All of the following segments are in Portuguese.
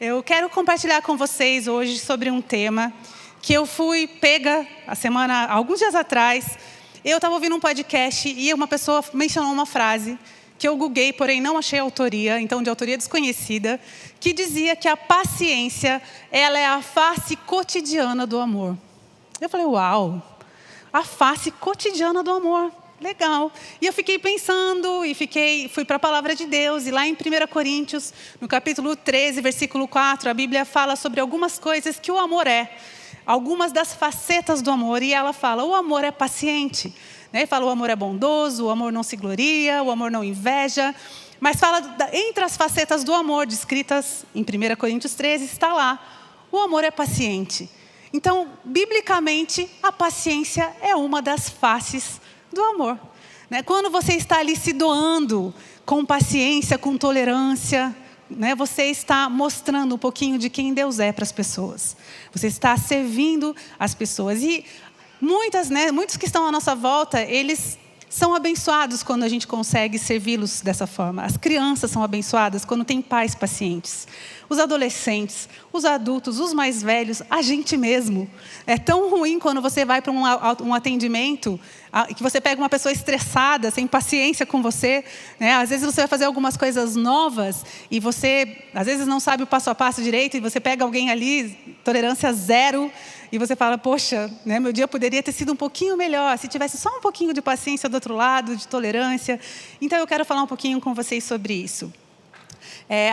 Eu quero compartilhar com vocês hoje sobre um tema que eu fui pega alguns dias atrás. Eu estava ouvindo um podcast e uma pessoa mencionou uma frase que eu googlei, porém não achei autoria, então de autoria desconhecida, que dizia que a paciência, ela é a face cotidiana do amor. Eu falei, uau, a face cotidiana do amor. Legal. E eu fiquei pensando fui para a palavra de Deus. E lá em 1 Coríntios, no capítulo 13, versículo 4, a Bíblia fala sobre algumas coisas que o amor é. Algumas das facetas do amor. E ela fala, o amor é paciente. Né? Fala, o amor é bondoso, o amor não se gloria, o amor não inveja. Mas fala, entre as facetas do amor, descritas em 1 Coríntios 13, está lá, o amor é paciente. Então, biblicamente, a paciência é uma das faces do amor. Né? Quando você está ali se doando com paciência, com tolerância, né? Você está mostrando um pouquinho de quem Deus é para as pessoas. Você está servindo as pessoas. E muitos que estão à nossa volta, eles são abençoados quando a gente consegue servi-los dessa forma. As crianças são abençoadas quando tem pais pacientes. Os adolescentes, os adultos, os mais velhos, a gente mesmo. É tão ruim quando você vai para um atendimento, que você pega uma pessoa estressada, sem paciência com você. Né? Às vezes você vai fazer algumas coisas novas e você, às vezes, não sabe o passo a passo direito e você pega alguém ali, tolerância zero, e você fala, poxa, né, meu dia poderia ter sido um pouquinho melhor, se tivesse só um pouquinho de paciência do outro lado, de tolerância. Então, eu quero falar um pouquinho com vocês sobre isso.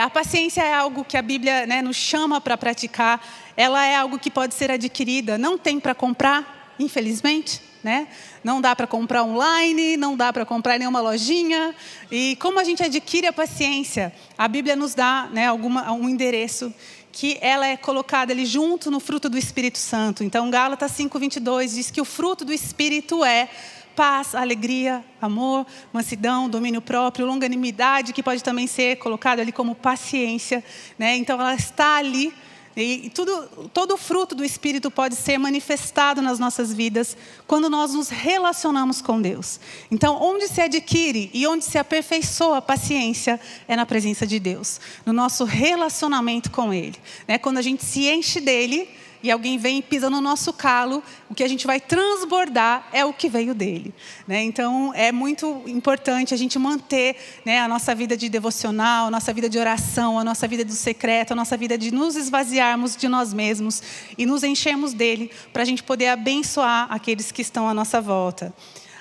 A paciência é algo que a Bíblia, né, nos chama para praticar. Ela é algo que pode ser adquirida. Não tem para comprar, infelizmente. Né? Não dá para comprar online, não dá para comprar em nenhuma lojinha. E como a gente adquire a paciência? A Bíblia nos dá, né, um endereço que ela é colocada ali junto no fruto do Espírito Santo. Então, Gálatas 5:22 diz que o fruto do Espírito é paz, alegria, amor, mansidão, domínio próprio, longanimidade, que pode também ser colocado ali como paciência. Né? Então, ela está ali. E todo o fruto do Espírito pode ser manifestado nas nossas vidas quando nós nos relacionamos com Deus. Então, onde se adquire e onde se aperfeiçoa a paciência é na presença de Deus, no nosso relacionamento com Ele. Né? Quando a gente se enche dEle e alguém vem e pisa no nosso calo, o que a gente vai transbordar é o que veio dele. Né? Então, é muito importante a gente manter, né, a nossa vida de devocional, a nossa vida de oração, a nossa vida do secreto, a nossa vida de nos esvaziarmos de nós mesmos e nos enchermos dele, para a gente poder abençoar aqueles que estão à nossa volta.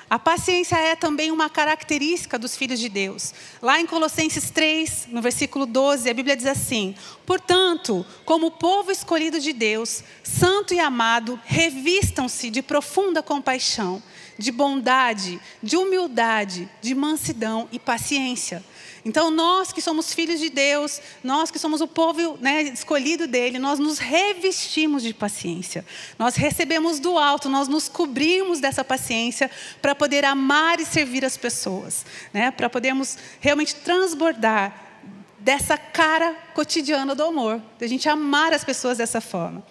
A paciência é também uma característica dos filhos de Deus. Lá em Colossenses 3, no versículo 12, a Bíblia diz assim: portanto, como povo escolhido de Deus, santo e amado, revistam-se de profunda compaixão, de bondade, de humildade, de mansidão e paciência. Então, nós que somos filhos de Deus, nós que somos o povo, né, escolhido dele, nós nos revestimos de paciência. Nós recebemos do alto, nós nos cobrimos dessa paciência para poder amar e servir as pessoas. Né, para podermos realmente transbordar dessa cara cotidiana do amor, de a gente amar as pessoas dessa forma.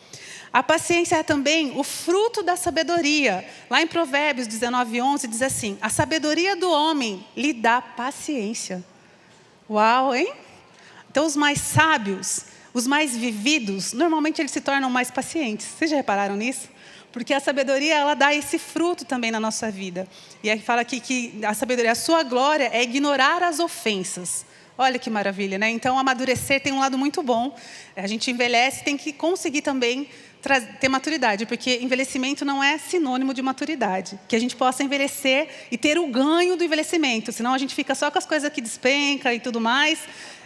A paciência é também o fruto da sabedoria. Lá em Provérbios 19:11 diz assim: a sabedoria do homem lhe dá paciência. Uau, hein? Então, os mais sábios, os mais vividos, normalmente eles se tornam mais pacientes. Vocês já repararam nisso? Porque a sabedoria, ela dá esse fruto também na nossa vida. E aí fala aqui que a sabedoria, a sua glória é ignorar as ofensas. Olha que maravilha, né? Então, amadurecer tem um lado muito bom. A gente envelhece, tem que conseguir também ter maturidade, porque envelhecimento não é sinônimo de maturidade. Que a gente possa envelhecer e ter o ganho do envelhecimento, senão a gente fica só com as coisas que despenca e tudo mais,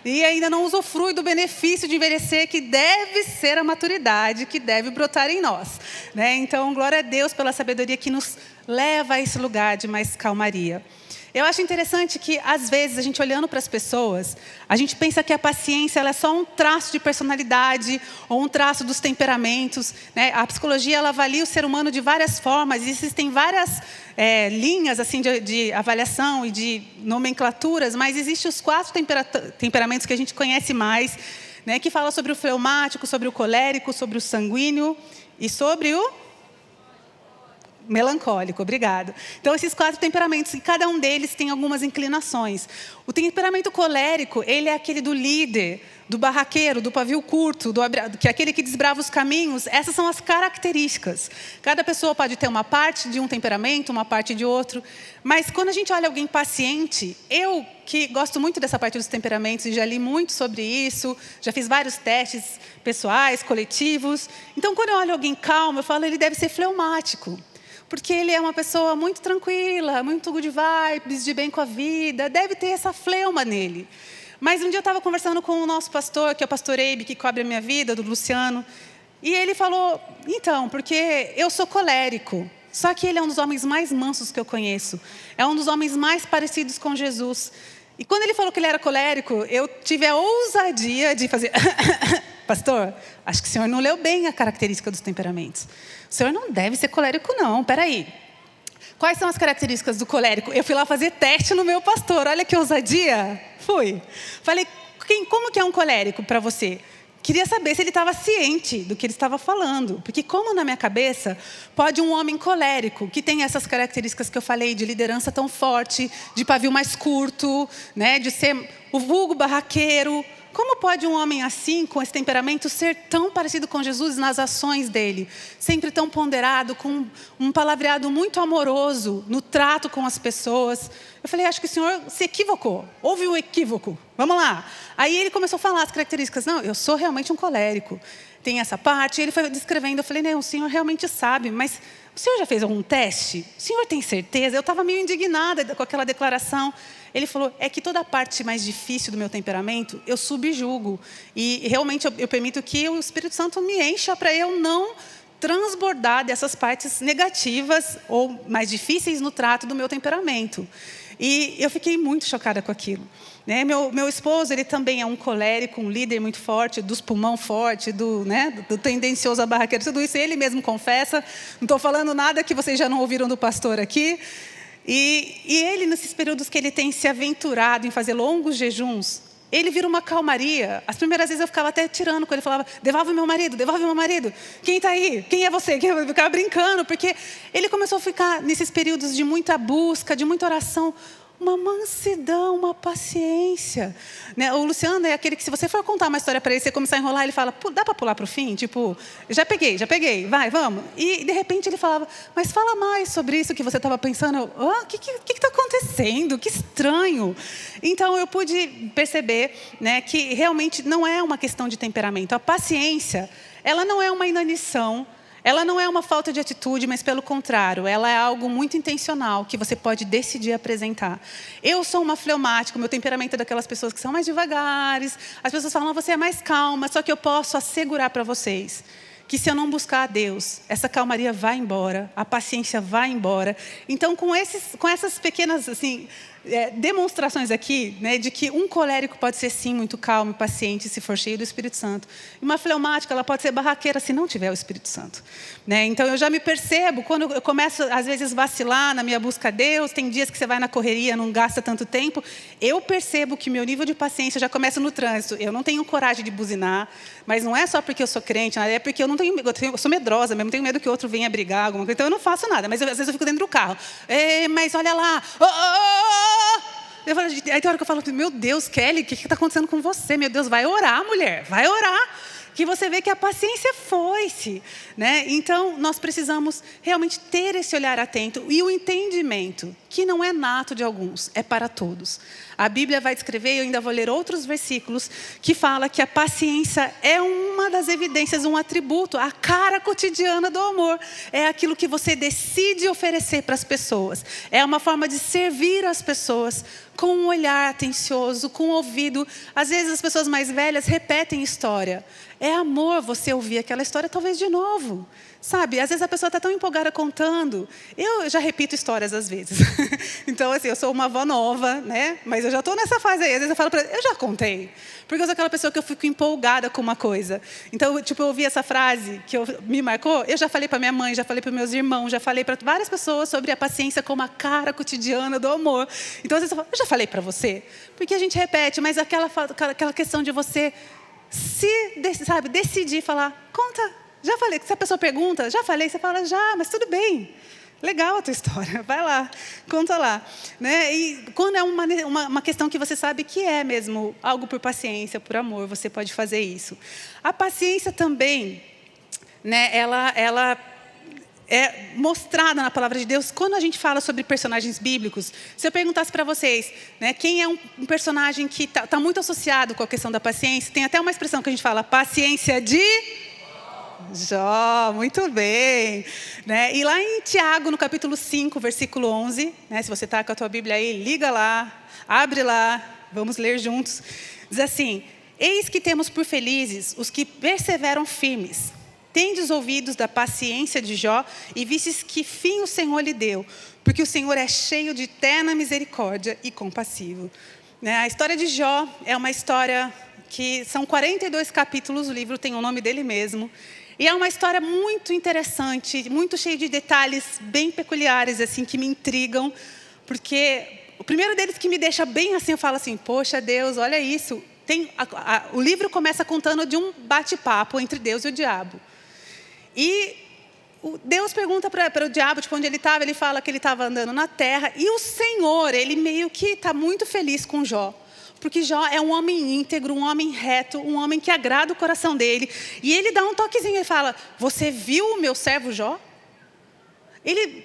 e ainda não usufrui do benefício de envelhecer, que deve ser a maturidade, que deve brotar em nós. Né? Então, glória a Deus pela sabedoria que nos leva a esse lugar de mais calmaria. Eu acho interessante que, às vezes, a gente olhando para as pessoas, a gente pensa que a paciência ela é só um traço de personalidade ou um traço dos temperamentos. Né? A psicologia ela avalia o ser humano de várias formas, e existem várias linhas assim, de avaliação e de nomenclaturas, mas existem os 4 temperamentos que a gente conhece mais, né? Que fala sobre o fleumático, sobre o colérico, sobre o sanguíneo e sobre o Melancólico, obrigado. Então, esses 4 temperamentos, e cada um deles tem algumas inclinações. O temperamento colérico, ele é aquele do líder, do barraqueiro, do pavio curto, que é aquele que desbrava os caminhos. Essas são as características. Cada pessoa pode ter uma parte de um temperamento, uma parte de outro. Mas quando a gente olha alguém paciente, eu que gosto muito dessa parte dos temperamentos e já li muito sobre isso, já fiz vários testes pessoais, coletivos. Então, quando eu olho alguém calmo, eu falo, ele deve ser fleumático. Porque ele é uma pessoa muito tranquila, muito good vibes, de bem com a vida, deve ter essa fleuma nele. Mas um dia eu estava conversando com o nosso pastor, que é o pastor Eibe, que cobre a minha vida, do Luciano, e ele falou, então, porque eu sou colérico, só que ele é um dos homens mais mansos que eu conheço, é um dos homens mais parecidos com Jesus. E quando ele falou que ele era colérico, eu tive a ousadia de fazer, pastor, acho que o senhor não leu bem a característica dos temperamentos. O senhor não deve ser colérico, não. Peraí. Quais são as características do colérico? Eu fui lá fazer teste no meu pastor. Olha que ousadia. Fui. Falei, como que é um colérico para você? Queria saber se ele estava ciente do que ele estava falando. Porque como na minha cabeça, pode um homem colérico, que tem essas características que eu falei, de liderança tão forte, de pavio mais curto, né, de ser o vulgo barraqueiro. Como pode um homem assim, com esse temperamento, ser tão parecido com Jesus nas ações dele? Sempre tão ponderado, com um palavreado muito amoroso no trato com as pessoas. Eu falei, acho que o senhor se equivocou. Houve um equívoco. Vamos lá. Aí ele começou a falar as características. Não, eu sou realmente um colérico. Tem essa parte. Ele foi descrevendo. Eu falei, não, o senhor realmente sabe, mas o senhor já fez algum teste? O senhor tem certeza? Eu estava meio indignada com aquela declaração. Ele falou, é que toda a parte mais difícil do meu temperamento, eu subjugo. E realmente eu permito que o Espírito Santo me encha para eu não transbordar dessas partes negativas ou mais difíceis no trato do meu temperamento. E eu fiquei muito chocada com aquilo. Né? Meu esposo, ele também é um colérico, um líder muito forte, dos pulmão forte, do tendencioso a barraqueiro, tudo isso ele mesmo confessa. Não estou falando nada que vocês já não ouviram do pastor aqui. E ele, nesses períodos que ele tem se aventurado em fazer longos jejuns, ele vira uma calmaria. As primeiras vezes eu ficava até tirando com ele, falava, devolve meu marido, devolve meu marido. Quem está aí? Quem é você? Eu ficava brincando, porque ele começou a ficar nesses períodos de muita busca, de muita oração, uma mansidão, uma paciência. Né? O Luciano é aquele que, se você for contar uma história para ele, você começar a enrolar, ele fala, dá para pular para o fim? Tipo, já peguei, vai, vamos. E, de repente, ele falava, mas fala mais sobre isso que você estava pensando. O que está acontecendo? Que estranho. Então, eu pude perceber, né, que realmente não é uma questão de temperamento. A paciência, ela não é uma inanição, ela não é uma falta de atitude, mas pelo contrário, ela é algo muito intencional que você pode decidir apresentar. Eu sou uma fleumática, meu temperamento é daquelas pessoas que são mais devagares. As pessoas falam, você é mais calma, só que eu posso assegurar para vocês que se eu não buscar a Deus, essa calmaria vai embora, a paciência vai embora. Então, com essas pequenas assim, demonstrações aqui, né, de que um colérico pode ser sim muito calmo e paciente se for cheio do Espírito Santo. E uma fleumática, ela pode ser barraqueira se não tiver o Espírito Santo. Né? Então, eu já me percebo, quando eu começo, às vezes, vacilar na minha busca a Deus, tem dias que você vai na correria, não gasta tanto tempo, eu percebo que meu nível de paciência já começa no trânsito. Eu não tenho coragem de buzinar, mas não é só porque eu sou crente, é porque eu sou medrosa mesmo, tenho medo que o outro venha brigar, alguma coisa, então eu não faço nada, mas às vezes eu fico dentro do carro. Mas olha lá, Eu falo, aí tem hora que eu falo, meu Deus, Kelly, o que está acontecendo com você? Meu Deus, vai orar, mulher, vai orar. Que você vê que a paciência foi-se. Né? Então, nós precisamos realmente ter esse olhar atento e o entendimento, que não é nato de alguns, é para todos. A Bíblia vai descrever, e eu ainda vou ler outros versículos, que fala que a paciência é uma das evidências, um atributo, a cara cotidiana do amor. É aquilo que você decide oferecer para as pessoas. É uma forma de servir as pessoas com um olhar atencioso, com um ouvido. Às vezes as pessoas mais velhas repetem história. É amor você ouvir aquela história talvez de novo. Sabe, às vezes a pessoa está tão empolgada contando. Eu já repito histórias às vezes. Então, assim, eu sou uma avó nova, né? Mas eu já estou nessa fase aí. Às vezes eu falo para ela, eu já contei. Porque eu sou aquela pessoa que eu fico empolgada com uma coisa. Então, tipo, eu ouvi essa frase que me marcou. Eu já falei para minha mãe, já falei para meus irmãos, já falei para várias pessoas sobre a paciência como a cara cotidiana do amor. Então, às vezes eu falo, eu já falei para você. Porque a gente repete, mas aquela questão de você decidir falar, conta. Já falei, se a pessoa pergunta, já falei, você fala, já, mas tudo bem. Legal a tua história, vai lá, conta lá. Né? E quando é uma questão que você sabe que é mesmo algo por paciência, por amor, você pode fazer isso. A paciência também, né, ela é mostrada na palavra de Deus quando a gente fala sobre personagens bíblicos. Se eu perguntasse para vocês, né, quem é um personagem que está muito associado com a questão da paciência, tem até uma expressão que a gente fala, paciência de Jó, muito bem. Né? E lá em Tiago, no capítulo 5, versículo 11, né, se você está com a tua Bíblia aí, liga lá, abre lá, vamos ler juntos. Diz assim, eis que temos por felizes os que perseveram firmes. Tendes ouvidos da paciência de Jó e vistes que fim o Senhor lhe deu, porque o Senhor é cheio de terna misericórdia e compassivo. Né? A história de Jó é uma história que são 42 capítulos, o livro tem o nome dele mesmo. E é uma história muito interessante, muito cheia de detalhes bem peculiares, assim, que me intrigam. Porque o primeiro deles que me deixa bem assim, eu falo assim, poxa Deus, olha isso. O livro começa contando de um bate-papo entre Deus e o diabo. E Deus pergunta para o diabo, tipo, onde ele estava, ele fala que ele estava andando na terra. E o Senhor, ele meio que está muito feliz com Jó. Porque Jó é um homem íntegro, um homem reto, um homem que agrada o coração dele. E ele dá um toquezinho, ele fala, você viu o meu servo Jó? Ele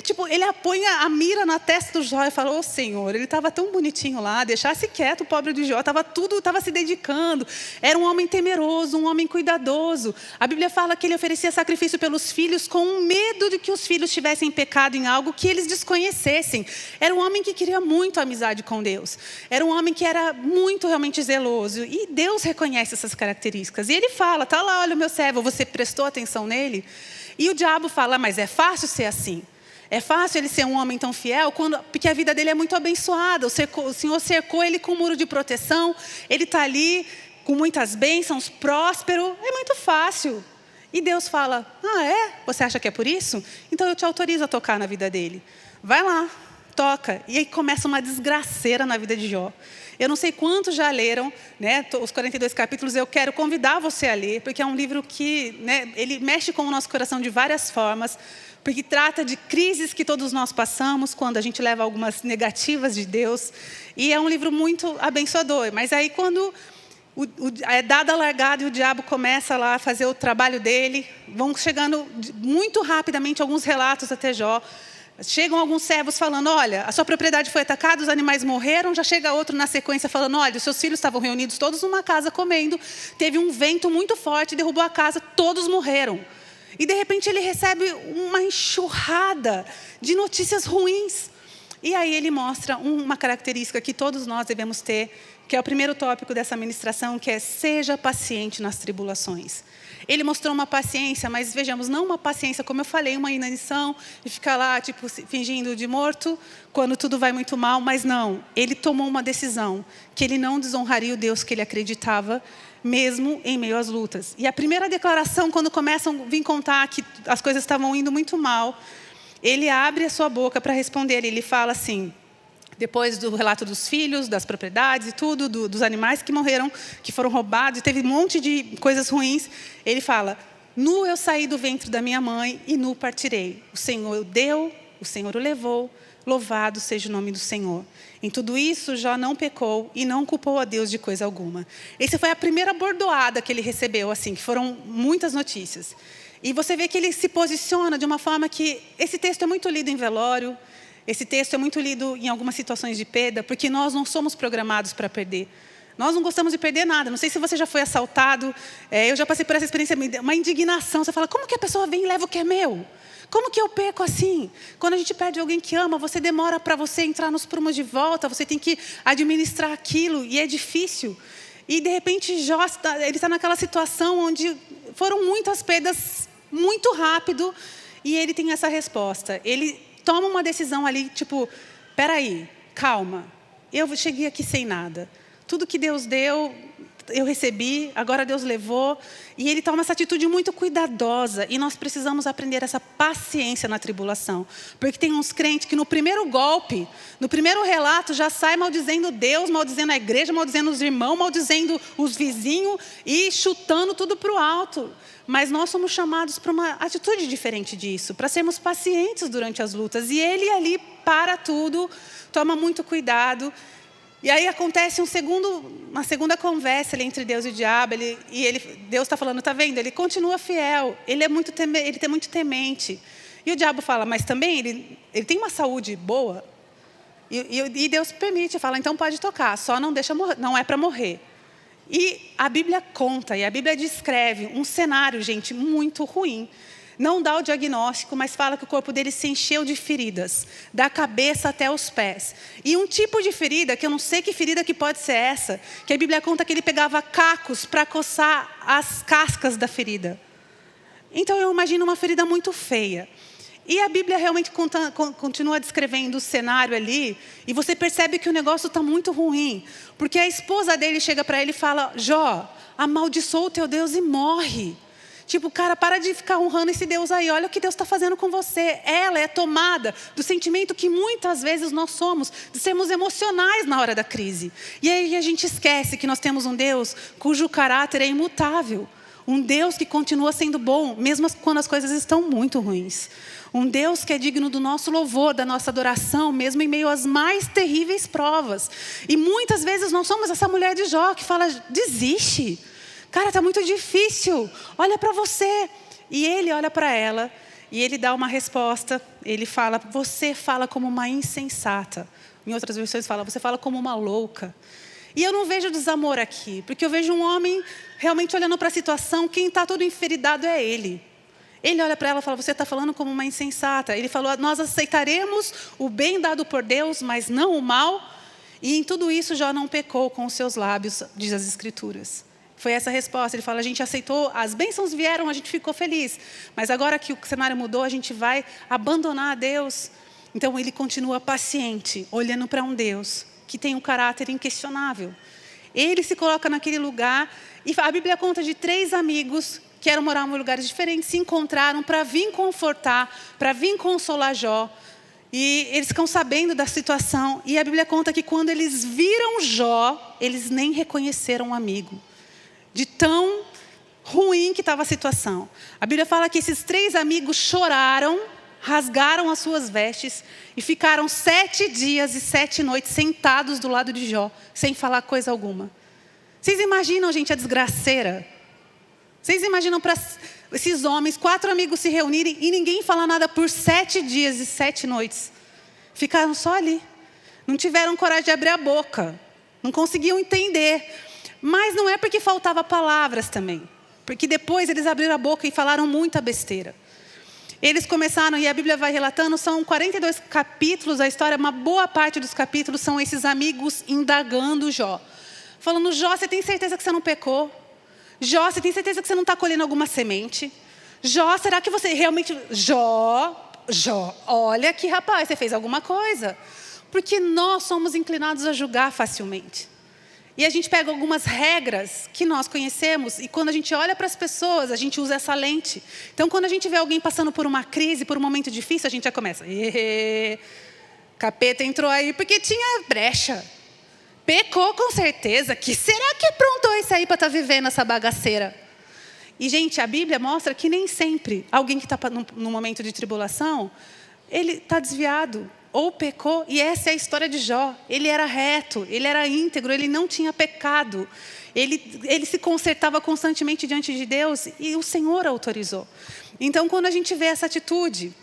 põe a mira na testa do Jó e fala, ô Senhor, ele estava tão bonitinho lá, deixasse quieto o pobre de Jó, estava se dedicando. Era um homem temeroso, um homem cuidadoso. A Bíblia fala que ele oferecia sacrifício pelos filhos com medo de que os filhos tivessem pecado em algo que eles desconhecessem. Era um homem que queria muito a amizade com Deus. Era um homem que era muito realmente zeloso. E Deus reconhece essas características. E ele fala, tá lá, olha o meu servo, você prestou atenção nele? E o diabo fala, mas é fácil ser assim. É fácil ele ser um homem tão fiel, porque a vida dele é muito abençoada. O Senhor cercou ele com um muro de proteção. Ele está ali com muitas bênçãos, próspero. É muito fácil. E Deus fala, Você acha que é por isso? Então eu te autorizo a tocar na vida dele. Vai lá, toca. E aí começa uma desgraceira na vida de Jó. Eu não sei quantos já leram, né, os 42 capítulos, eu quero convidar você a ler, porque é um livro que, né, ele mexe com o nosso coração de várias formas, porque trata de crises que todos nós passamos, quando a gente leva algumas negativas de Deus, e é um livro muito abençoador. Mas aí quando é dada a largada e o diabo começa lá a fazer o trabalho dele, vão chegando muito rapidamente alguns relatos até Jó. Chegam alguns servos falando, olha, a sua propriedade foi atacada, os animais morreram. Já chega outro na sequência falando, olha, os seus filhos estavam reunidos todos numa casa comendo. Teve um vento muito forte, derrubou a casa, todos morreram. E de repente ele recebe uma enxurrada de notícias ruins. E aí ele mostra uma característica que todos nós devemos ter, que é o primeiro tópico dessa ministração, que é seja paciente nas tribulações. Ele mostrou uma paciência, mas vejamos, não uma paciência, como eu falei, uma inanição, e ficar lá, tipo, fingindo de morto, quando tudo vai muito mal, mas não. Ele tomou uma decisão, que ele não desonraria o Deus que ele acreditava, mesmo em meio às lutas. E a primeira declaração, quando começam a vir contar que as coisas estavam indo muito mal, ele abre a sua boca para responder, ele fala assim, depois do relato dos filhos, das propriedades e tudo, dos animais que morreram, que foram roubados, e teve um monte de coisas ruins, ele fala, nu eu saí do ventre da minha mãe e nu partirei. O Senhor o deu, o Senhor o levou, louvado seja o nome do Senhor. Em tudo isso, Jó não pecou e não culpou a Deus de coisa alguma. Essa foi a primeira bordoada que ele recebeu, assim, que foram muitas notícias. E você vê que ele se posiciona de uma forma que, esse texto é muito lido em velório, esse texto é muito lido em algumas situações de perda, porque nós não somos programados para perder. Nós não gostamos de perder nada. Não sei se você já foi assaltado. Eu já passei por essa experiência, uma indignação. Você fala, como que a pessoa vem e leva o que é meu? Como que eu perco assim? Quando a gente perde alguém que ama, você demora para você entrar nos prumos de volta, você tem que administrar aquilo, e é difícil. E, de repente, Jó, ele está naquela situação onde foram muitas perdas muito rápido, e ele tem essa resposta. Ele toma uma decisão ali, tipo, peraí, calma, eu cheguei aqui sem nada. Tudo que Deus deu eu recebi, agora Deus levou. E ele toma essa atitude muito cuidadosa. E nós precisamos aprender essa paciência na tribulação. Porque tem uns crentes que no primeiro golpe, no primeiro relato, já sai maldizendo Deus, maldizendo a igreja, maldizendo os irmãos, maldizendo os vizinhos e chutando tudo para o alto. Mas nós somos chamados para uma atitude diferente disso, para sermos pacientes durante as lutas. E ele ali para tudo, toma muito cuidado. E aí acontece uma segunda conversa ali entre Deus e o diabo. Deus está falando, está vendo? Ele continua fiel, ele é muito temente. E o diabo fala, mas também ele tem uma saúde boa. E Deus permite, fala, então pode tocar, só não deixa morrer, não é para morrer. E a Bíblia conta, e a Bíblia descreve um cenário, gente, muito ruim. Não dá o diagnóstico, mas fala que o corpo dele se encheu de feridas, da cabeça até os pés. E um tipo de ferida, que eu não sei que ferida que pode ser essa, que a Bíblia conta que ele pegava cacos para coçar as cascas da ferida. Então eu imagino uma ferida muito feia. E a Bíblia realmente continua descrevendo o cenário ali, e você percebe que o negócio está muito ruim. Porque a esposa dele chega para ele e fala, Jó, amaldiçoa o teu Deus e morre. Tipo, cara, para de ficar honrando esse Deus aí. Olha o que Deus está fazendo com você. Ela é tomada do sentimento que muitas vezes nós somos, de sermos emocionais na hora da crise. E aí a gente esquece que nós temos um Deus cujo caráter é imutável. Um Deus que continua sendo bom, mesmo quando as coisas estão muito ruins. Um Deus que é digno do nosso louvor, da nossa adoração, mesmo em meio às mais terríveis provas. E muitas vezes nós somos essa mulher de Jó que fala, desiste. Cara, está muito difícil, olha para você. E ele olha para ela e ele dá uma resposta. Ele fala, você fala como uma insensata. Em outras versões fala, você fala como uma louca. E eu não vejo desamor aqui, porque eu vejo um homem realmente olhando para a situação, quem está todo enferidado é ele. Ele olha para ela e fala, você está falando como uma insensata. Ele falou, nós aceitaremos o bem dado por Deus, mas não o mal. E em tudo isso Jó não pecou com os seus lábios, diz as Escrituras. Foi essa a resposta. Ele fala, a gente aceitou, as bênçãos vieram, a gente ficou feliz. Mas agora que o cenário mudou, a gente vai abandonar a Deus. Então ele continua paciente, olhando para um Deus que tem um caráter inquestionável. Ele se coloca naquele lugar, e a Bíblia conta de 3 amigos que eram morar em lugares diferentes, se encontraram para vir confortar, para vir consolar Jó. E eles ficam sabendo da situação, e a Bíblia conta que quando eles viram Jó, eles nem reconheceram o amigo. De tão ruim que estava a situação. A Bíblia fala que esses 3 amigos choraram, rasgaram as suas vestes e ficaram 7 dias e 7 noites sentados do lado de Jó, sem falar coisa alguma. Vocês imaginam, gente, a desgraceira? Vocês imaginam para esses homens, 4 amigos se reunirem e ninguém falar nada por 7 dias e 7 noites? Ficaram só ali. Não tiveram coragem de abrir a boca. Não conseguiam entender. Mas não é porque faltava palavras também. Porque depois eles abriram a boca e falaram muita besteira. Eles começaram, e a Bíblia vai relatando, são 42 capítulos, a história, uma boa parte dos capítulos são esses amigos indagando Jó. Falando, Jó, você tem certeza que você não pecou? Jó, você tem certeza que você não está colhendo alguma semente? Jó, será que você realmente... Jó, olha que rapaz, você fez alguma coisa. Porque nós somos inclinados a julgar facilmente. E a gente pega algumas regras que nós conhecemos e quando a gente olha para as pessoas, a gente usa essa lente. Então, quando a gente vê alguém passando por uma crise, por um momento difícil, a gente já começa. Capeta entrou aí porque tinha brecha. Pecou com certeza. Que será que aprontou esse aí para estar vivendo essa bagaceira? E, gente, a Bíblia mostra que nem sempre alguém que está num momento de tribulação, ele está desviado. Ou pecou, e essa é a história de Jó. Ele era reto, ele era íntegro, ele não tinha pecado. Ele se consertava constantemente diante de Deus e o Senhor autorizou. Então, quando a gente vê essa atitude,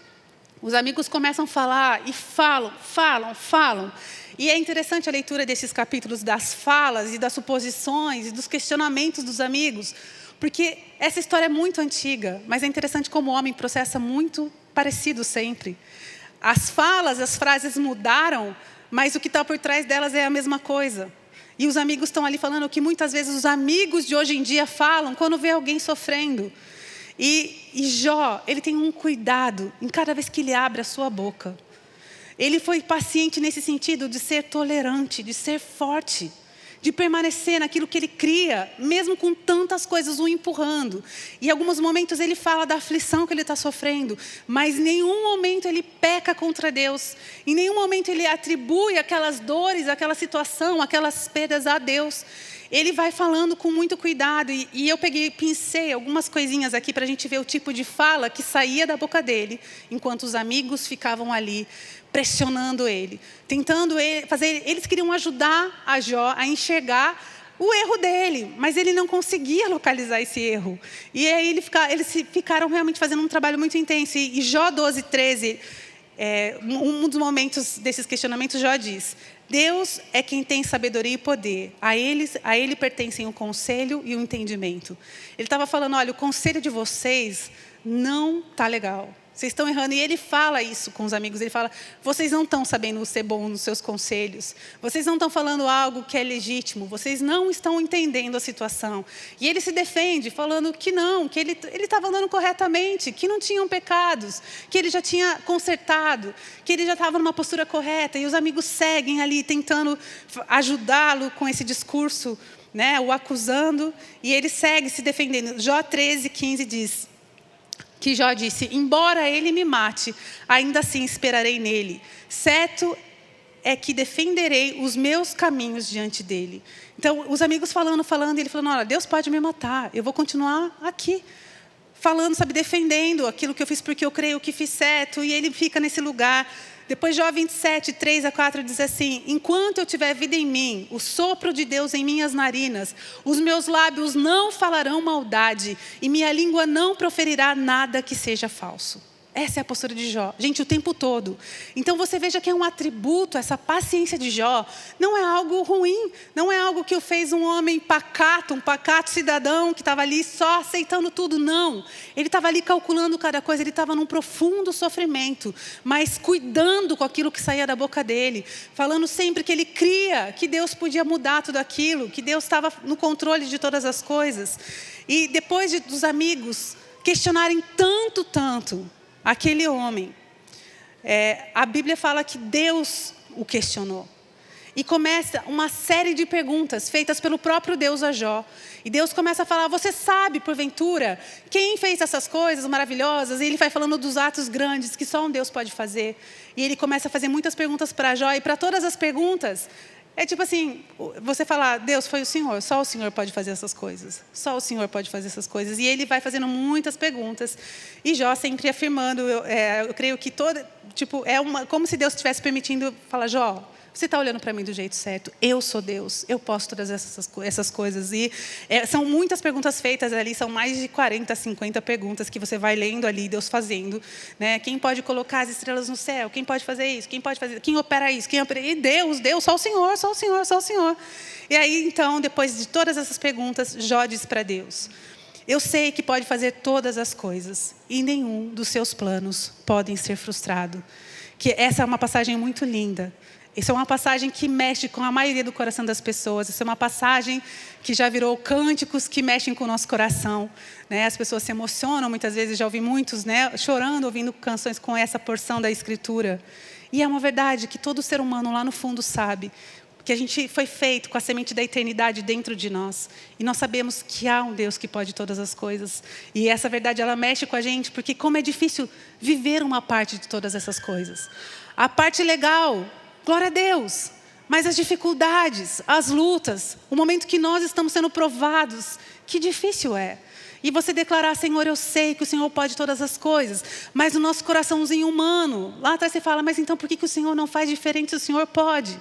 os amigos começam a falar e falam. E é interessante a leitura desses capítulos das falas e das suposições e dos questionamentos dos amigos, porque essa história é muito antiga, mas é interessante como o homem processa muito parecido sempre. As falas, as frases mudaram, mas o que está por trás delas é a mesma coisa. E os amigos estão ali falando o que muitas vezes os amigos de hoje em dia falam quando vê alguém sofrendo. E Jó, ele tem um cuidado em cada vez que ele abre a sua boca. Ele foi paciente nesse sentido de ser tolerante, de ser forte. de permanecer naquilo que ele cria, mesmo com tantas coisas o empurrando. E em alguns momentos ele fala da aflição que ele está sofrendo, mas em nenhum momento ele peca contra Deus. Em nenhum momento ele atribui aquelas dores, aquela situação, aquelas perdas a Deus. Ele vai falando com muito cuidado. E eu pincei algumas coisinhas aqui para a gente ver o tipo de fala que saía da boca dele, enquanto os amigos ficavam ali pressionando ele, tentando fazer. Eles queriam ajudar a Jó a enxergar o erro dele, mas ele não conseguia localizar esse erro. E aí eles ficaram realmente fazendo um trabalho muito intenso. E Jó 12:13, um dos momentos desses questionamentos, Jó diz: Deus é quem tem sabedoria e poder. A ele pertencem o conselho e o entendimento. Ele estava falando, olha, o conselho de vocês não está legal. Vocês estão errando. E ele fala isso com os amigos. Ele fala, vocês não estão sabendo ser bons nos seus conselhos. Vocês não estão falando algo que é legítimo. Vocês não estão entendendo a situação. E ele se defende, falando que não, que ele estava andando corretamente, que não tinham pecados, que ele já tinha consertado, que ele já estava numa postura correta. E os amigos seguem ali, tentando ajudá-lo com esse discurso, né, o acusando. E ele segue se defendendo. Jó 13:15 diz... que Jó disse, embora ele me mate, ainda assim esperarei nele. Certo é que defenderei os meus caminhos diante dele. Então, os amigos falando, e ele falando, olha, Deus pode me matar, eu vou continuar aqui. Falando, sabe, defendendo aquilo que eu fiz porque eu creio que fiz certo. E ele fica nesse lugar. Depois, Jó 27:3-4 diz assim, enquanto eu tiver vida em mim, o sopro de Deus em minhas narinas, os meus lábios não falarão maldade e minha língua não proferirá nada que seja falso. Essa é a postura de Jó, gente, o tempo todo. Então você veja que é um atributo, essa paciência de Jó, não é algo ruim, não é algo que o fez um homem pacato, um pacato cidadão que estava ali só aceitando tudo, não. Ele estava ali calculando cada coisa, ele estava num profundo sofrimento, mas cuidando com aquilo que saía da boca dele, falando sempre que ele cria, que Deus podia mudar tudo aquilo, que Deus estava no controle de todas as coisas. E depois dos amigos questionarem tanto, aquele homem, a Bíblia fala que Deus o questionou. E começa uma série de perguntas feitas pelo próprio Deus a Jó. E Deus começa a falar, você sabe, porventura, quem fez essas coisas maravilhosas? E ele vai falando dos atos grandes que só um Deus pode fazer. E ele começa a fazer muitas perguntas para Jó. E para todas as perguntas, é tipo assim, você fala, Deus, foi o Senhor, só o Senhor pode fazer essas coisas. Só o Senhor pode fazer essas coisas. E ele vai fazendo muitas perguntas. E Jó sempre afirmando, eu creio que como se Deus estivesse permitindo, fala, Jó, você está olhando para mim do jeito certo. Eu sou Deus, eu posso todas essas coisas. E são muitas perguntas feitas ali, são mais de 40, 50 perguntas que você vai lendo ali, Deus fazendo. Né? Quem pode colocar as estrelas no céu? Quem pode fazer isso? Quem pode fazer? Quem opera isso? E Deus, só o Senhor, só o Senhor, só o Senhor. E aí, então, depois de todas essas perguntas, Jó diz para Deus, eu sei que pode fazer todas as coisas e nenhum dos seus planos podem ser frustrado. Que essa é uma passagem muito linda. Essa é uma passagem que mexe com a maioria do coração das pessoas. Essa é uma passagem que já virou cânticos que mexem com o nosso coração. Né? As pessoas se emocionam, muitas vezes, já ouvi muitos, né, chorando, ouvindo canções com essa porção da Escritura. E é uma verdade que todo ser humano lá no fundo sabe. Que a gente foi feito com a semente da eternidade dentro de nós. E nós sabemos que há um Deus que pode todas as coisas. E essa verdade, ela mexe com a gente, porque como é difícil viver uma parte de todas essas coisas. A parte legal... Glória a Deus, mas as dificuldades, as lutas, o momento que nós estamos sendo provados, que difícil é. E você declarar, Senhor, eu sei que o Senhor pode todas as coisas, mas o nosso coraçãozinho humano, lá atrás você fala, mas então por que o Senhor não faz diferente se o Senhor pode?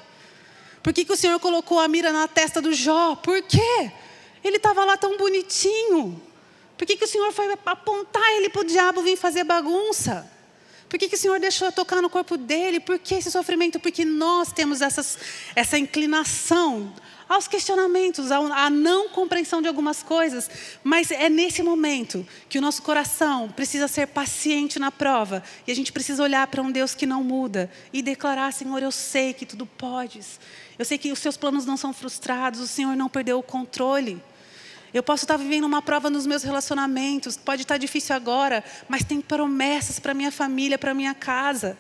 Por que o Senhor colocou a mira na testa do Jó? Por quê? Ele estava lá tão bonitinho. Por que o Senhor foi apontar ele para o diabo vir fazer bagunça? Por que o Senhor deixou eu tocar no corpo dele? Por que esse sofrimento? Porque nós temos essa inclinação aos questionamentos, à não compreensão de algumas coisas. Mas é nesse momento que o nosso coração precisa ser paciente na prova. E a gente precisa olhar para um Deus que não muda e declarar, Senhor, eu sei que tudo podes. Eu sei que os seus planos não são frustrados, o Senhor não perdeu o controle. Eu posso estar vivendo uma prova nos meus relacionamentos, pode estar difícil agora, mas tem promessas para minha família, para minha casa.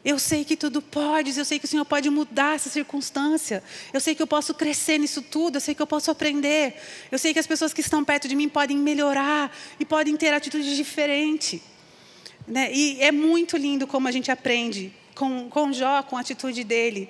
Eu sei que tudo podes, eu sei que o Senhor pode mudar essa circunstância. Eu sei que eu posso crescer nisso tudo, eu sei que eu posso aprender. Eu sei que as pessoas que estão perto de mim podem melhorar e podem ter atitudes diferentes. Né? E é muito lindo como a gente aprende com Jó, com a atitude dele.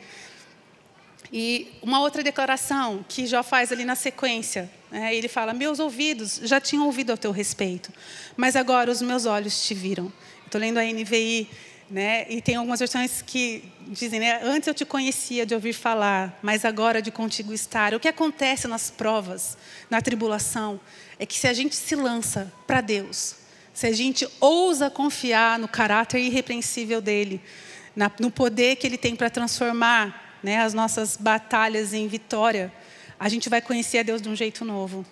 E uma outra declaração que Jó faz ali na sequência, né? Ele fala: meus ouvidos já tinham ouvido a teu respeito, mas agora os meus olhos te viram. Estou lendo a NVI, né? E tem algumas versões que dizem, né? Antes eu te conhecia de ouvir falar, mas agora de contigo estar. O que acontece nas provas, na tribulação, é que se a gente se lança para Deus, se a gente ousa confiar no caráter irrepreensível dele, no poder que ele tem para transformar, né, as nossas batalhas em vitória, a gente vai conhecer a Deus de um jeito novo.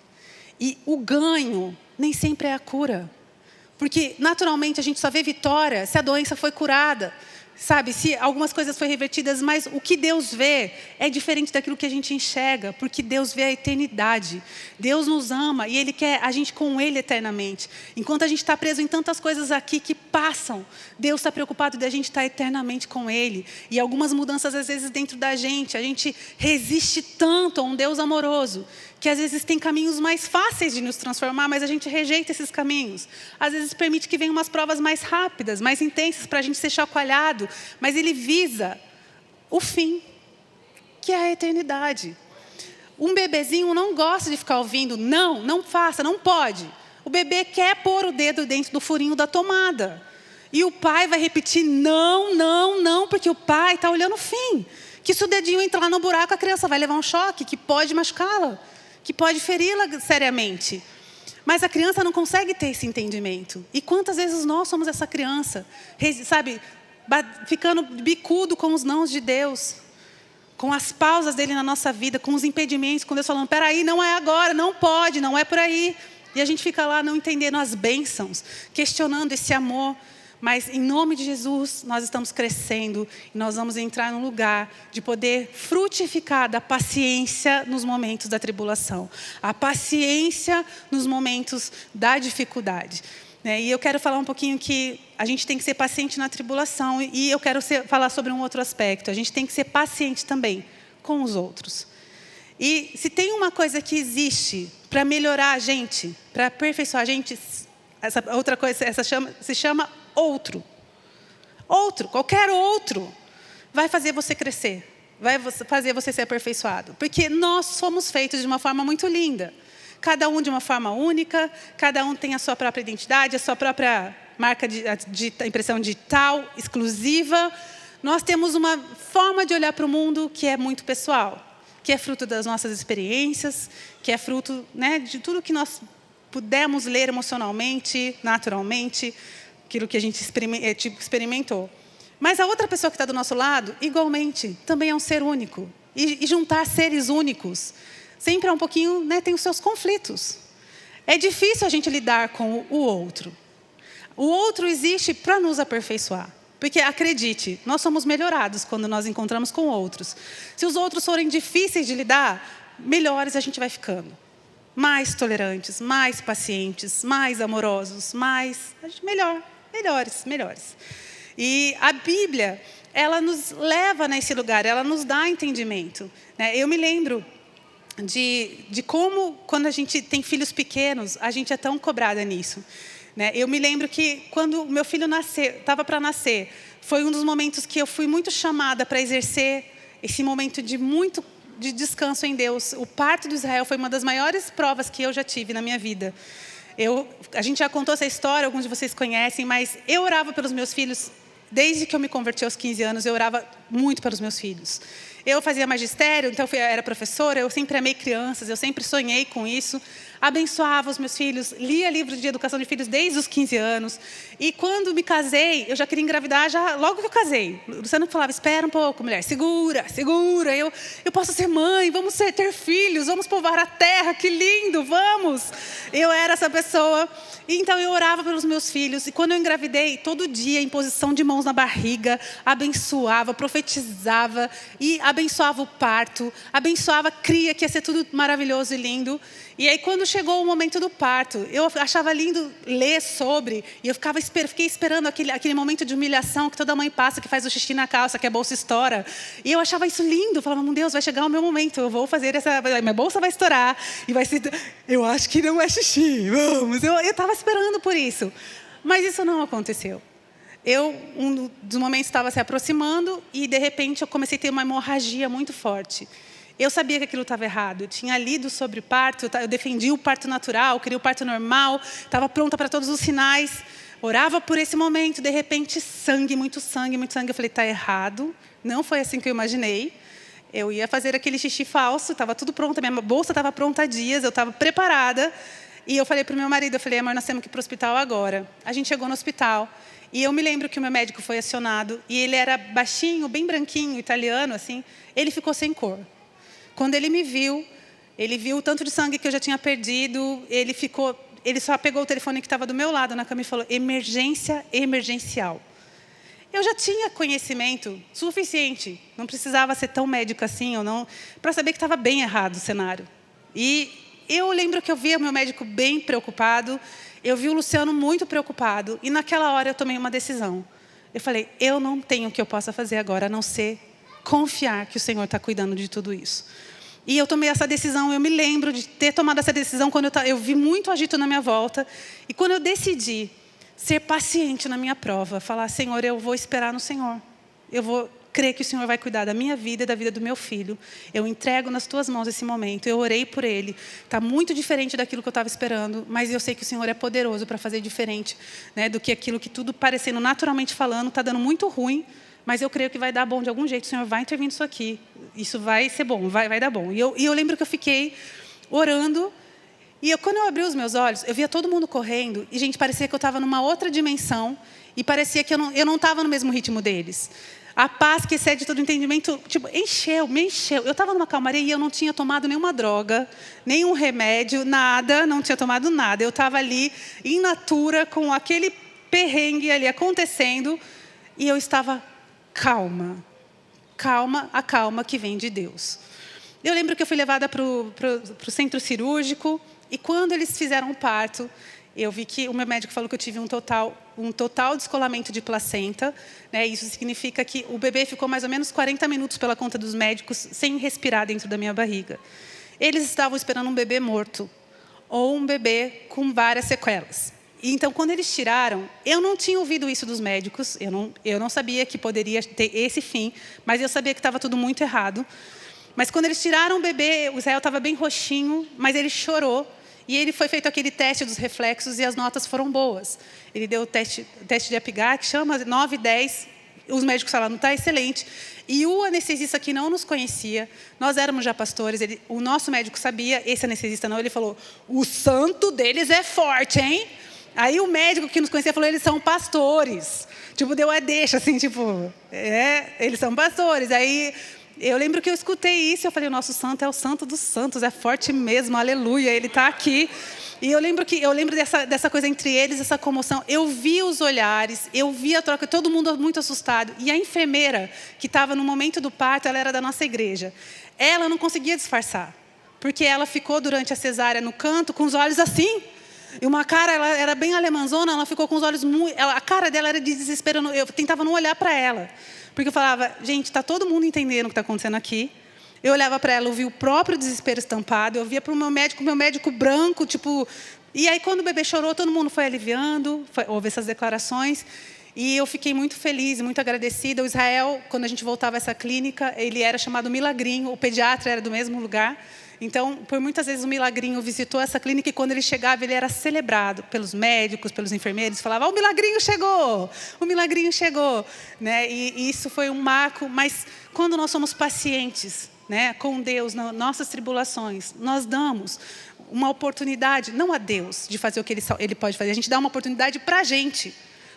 E o ganho nem sempre é a cura. Porque, naturalmente, a gente só vê vitória se a doença foi curada. Sabe, se algumas coisas foram revertidas, mas o que Deus vê é diferente daquilo que a gente enxerga, porque Deus vê a eternidade. Deus nos ama e Ele quer a gente com Ele eternamente. Enquanto a gente está preso em tantas coisas aqui que passam, Deus está preocupado de a gente estar eternamente com Ele. E algumas mudanças, às vezes, dentro da gente, a gente resiste tanto a um Deus amoroso, que às vezes tem caminhos mais fáceis de nos transformar, mas a gente rejeita esses caminhos. Às vezes permite que venham umas provas mais rápidas, mais intensas, para a gente ser chacoalhado, mas Ele visa o fim, que é a eternidade. Um bebezinho não gosta de ficar ouvindo, não, não faça, não pode. O bebê quer pôr o dedo dentro do furinho da tomada. E o pai vai repetir, não, não, não, porque o pai está olhando o fim. Que se o dedinho entrar lá no buraco, a criança vai levar um choque, que pode machucá-la, que pode feri-la seriamente. Mas a criança não consegue ter esse entendimento. E quantas vezes nós somos essa criança, sabe, ficando bicudo com os nãos de Deus, com as pausas dele na nossa vida, com os impedimentos, com Deus falando, peraí, não é agora, não pode, não é por aí. E a gente fica lá não entendendo as bênçãos, questionando esse amor. Mas, em nome de Jesus, nós estamos crescendo e nós vamos entrar num lugar de poder frutificar da paciência nos momentos da tribulação. A paciência nos momentos da dificuldade. E eu quero falar um pouquinho que a gente tem que ser paciente na tribulação e eu quero falar sobre um outro aspecto. A gente tem que ser paciente também com os outros. E se tem uma coisa que existe para melhorar a gente, para aperfeiçoar a gente, essa outra coisa se chama outro. Outro, qualquer outro, vai fazer você crescer, vai fazer você ser aperfeiçoado. Porque nós somos feitos de uma forma muito linda. Cada um de uma forma única, cada um tem a sua própria identidade, a sua própria marca de impressão digital, exclusiva. Nós temos uma forma de olhar para o mundo que é muito pessoal, que é fruto das nossas experiências, que é fruto, né, de tudo que nós pudemos ler emocionalmente, naturalmente, aquilo que a gente experimentou. Mas a outra pessoa que está do nosso lado, igualmente, também é um ser único. E juntar seres únicos sempre é um pouquinho, né, tem os seus conflitos. É difícil a gente lidar com o outro. O outro existe para nos aperfeiçoar. Porque, acredite, nós somos melhorados quando nós encontramos com outros. Se os outros forem difíceis de lidar, melhores a gente vai ficando. Mais tolerantes, mais pacientes, mais amorosos, melhores. E a Bíblia, ela nos leva nesse lugar, ela nos dá entendimento. Eu me lembro de como, quando a gente tem filhos pequenos, a gente é tão cobrada nisso. Eu me lembro que, quando o meu filho estava para nascer, foi um dos momentos que eu fui muito chamada para exercer esse momento de descanso em Deus. O parto do Israel foi uma das maiores provas que eu já tive na minha vida. A gente já contou essa história, alguns de vocês conhecem, mas eu orava pelos meus filhos, desde que eu me converti aos 15 anos, eu orava muito pelos meus filhos. Eu fazia magistério, então eu era professora, eu sempre amei crianças, eu sempre sonhei com isso. Abençoava os meus filhos, lia livros de educação de filhos desde os 15 anos. E quando me casei, eu já queria engravidar logo que eu casei. O Luciano falava, espera um pouco, mulher, segura. Eu posso ser mãe, vamos ter filhos, vamos povoar a terra, que lindo, vamos. Eu era essa pessoa. E então eu orava pelos meus filhos. E quando eu engravidei, todo dia, em posição de mãos na barriga, abençoava, profetizava e abençoava o parto, abençoava a cria, que ia ser tudo maravilhoso e lindo. E aí, quando chegou o momento do parto, eu achava lindo ler sobre, e eu fiquei esperando aquele momento de humilhação que toda mãe passa, que faz o xixi na calça, que a bolsa estoura. E eu achava isso lindo, eu falava, meu Deus, vai chegar o meu momento, eu vou fazer minha bolsa vai estourar, e vai ser, eu acho que não é xixi, vamos. Eu estava esperando por isso, mas isso não aconteceu. Um dos momentos estava se aproximando, e de repente eu comecei a ter uma hemorragia muito forte. Eu sabia que aquilo estava errado. Eu tinha lido sobre parto, eu defendia o parto natural, queria o parto normal, estava pronta para todos os sinais. Orava por esse momento, de repente, sangue, muito sangue, muito sangue. Eu falei, está errado. Não foi assim que eu imaginei. Eu ia fazer aquele xixi falso, estava tudo pronto, minha bolsa estava pronta há dias, eu estava preparada. E eu falei para o meu marido, eu falei, amor, nós temos que ir para o hospital agora. A gente chegou no hospital. E eu me lembro que o meu médico foi acionado. E ele era baixinho, bem branquinho, italiano, assim. Ele ficou sem cor. Quando ele me viu, ele viu o tanto de sangue que eu já tinha perdido, ele só pegou o telefone que estava do meu lado na cama e falou, emergência emergencial. Eu já tinha conhecimento suficiente, não precisava ser tão médico assim ou não, para saber que estava bem errado o cenário. E eu lembro que eu via o meu médico bem preocupado, eu vi o Luciano muito preocupado, e naquela hora eu tomei uma decisão. Eu falei, eu não tenho o que eu possa fazer agora, a não ser confiar que o Senhor está cuidando de tudo isso. E eu tomei essa decisão, eu me lembro de ter tomado essa decisão quando eu vi muito agito na minha volta. E quando eu decidi ser paciente na minha prova, falar, Senhor, eu vou esperar no Senhor. Eu vou crer que o Senhor vai cuidar da minha vida e da vida do meu filho. Eu entrego nas tuas mãos esse momento. Eu orei por ele. Está muito diferente daquilo que eu estava esperando, mas eu sei que o Senhor é poderoso para fazer diferente, né, do que aquilo que tudo parecendo naturalmente falando, está dando muito ruim. Mas eu creio que vai dar bom de algum jeito. O Senhor vai intervir nisso aqui. Isso vai ser bom, vai dar bom. E eu lembro que eu fiquei orando. E quando eu abri os meus olhos, eu via todo mundo correndo. E, gente, parecia que eu estava numa outra dimensão. E parecia que eu não estava no mesmo ritmo deles. A paz que excede todo entendimento, tipo, me encheu. Eu estava numa calmaria e eu não tinha tomado nenhuma droga, nenhum remédio, nada. Não tinha tomado nada. Eu estava ali, in natura, com aquele perrengue ali acontecendo. E eu estava calma, a calma que vem de Deus. Eu lembro que eu fui levada para o centro cirúrgico, e quando eles fizeram o parto, eu vi que o meu médico falou que eu tive um total descolamento de placenta, né? Isso significa que o bebê ficou mais ou menos 40 minutos pela conta dos médicos, sem respirar dentro da minha barriga. Eles estavam esperando um bebê morto, ou um bebê com várias sequelas. Então, quando eles tiraram, eu não tinha ouvido isso dos médicos, eu não sabia que poderia ter esse fim, mas eu sabia que estava tudo muito errado. Mas quando eles tiraram o bebê, o Israel estava bem roxinho, mas ele chorou, e ele foi feito aquele teste dos reflexos, e as notas foram boas. Ele deu o teste de Apgar, que chama 9, 10, os médicos falaram, está excelente. E o anestesista que não nos conhecia, nós éramos já pastores, o nosso médico sabia, esse anestesista não, ele falou, o santo deles é forte, hein? Aí o médico que nos conhecia falou, eles são pastores. Tipo, deu a deixa, assim, tipo, eles são pastores. Aí eu lembro que eu escutei isso e eu falei, o nosso santo é o santo dos santos, é forte mesmo, aleluia, ele está aqui. E eu lembro dessa coisa entre eles, essa comoção. Eu vi os olhares, eu vi a troca, todo mundo muito assustado. E a enfermeira, que estava no momento do parto, ela era da nossa igreja. Ela não conseguia disfarçar, porque ela ficou durante a cesárea no canto com os olhos assim. E uma cara, ela era bem alemãzona, ela ficou com os olhos muito... A cara dela era de desespero, eu tentava não olhar para ela. Porque eu falava, gente, está todo mundo entendendo o que está acontecendo aqui. Eu olhava para ela, eu via o próprio desespero estampado, eu via para o meu médico branco, tipo... E aí, quando o bebê chorou, todo mundo foi aliviando, houve essas declarações. E eu fiquei muito feliz, muito agradecida. O Israel, quando a gente voltava a essa clínica, ele era chamado Milagrinho, o pediatra era do mesmo lugar. Então, por muitas vezes, o Milagrinho visitou essa clínica e quando ele chegava, ele era celebrado pelos médicos, pelos enfermeiros. Falava, o Milagrinho chegou! O Milagrinho chegou! Né? E isso foi um marco. Mas quando nós somos pacientes, né, com Deus, nas nossas tribulações, nós damos uma oportunidade, não a Deus, de fazer o que Ele pode fazer. A gente dá uma oportunidade para a gente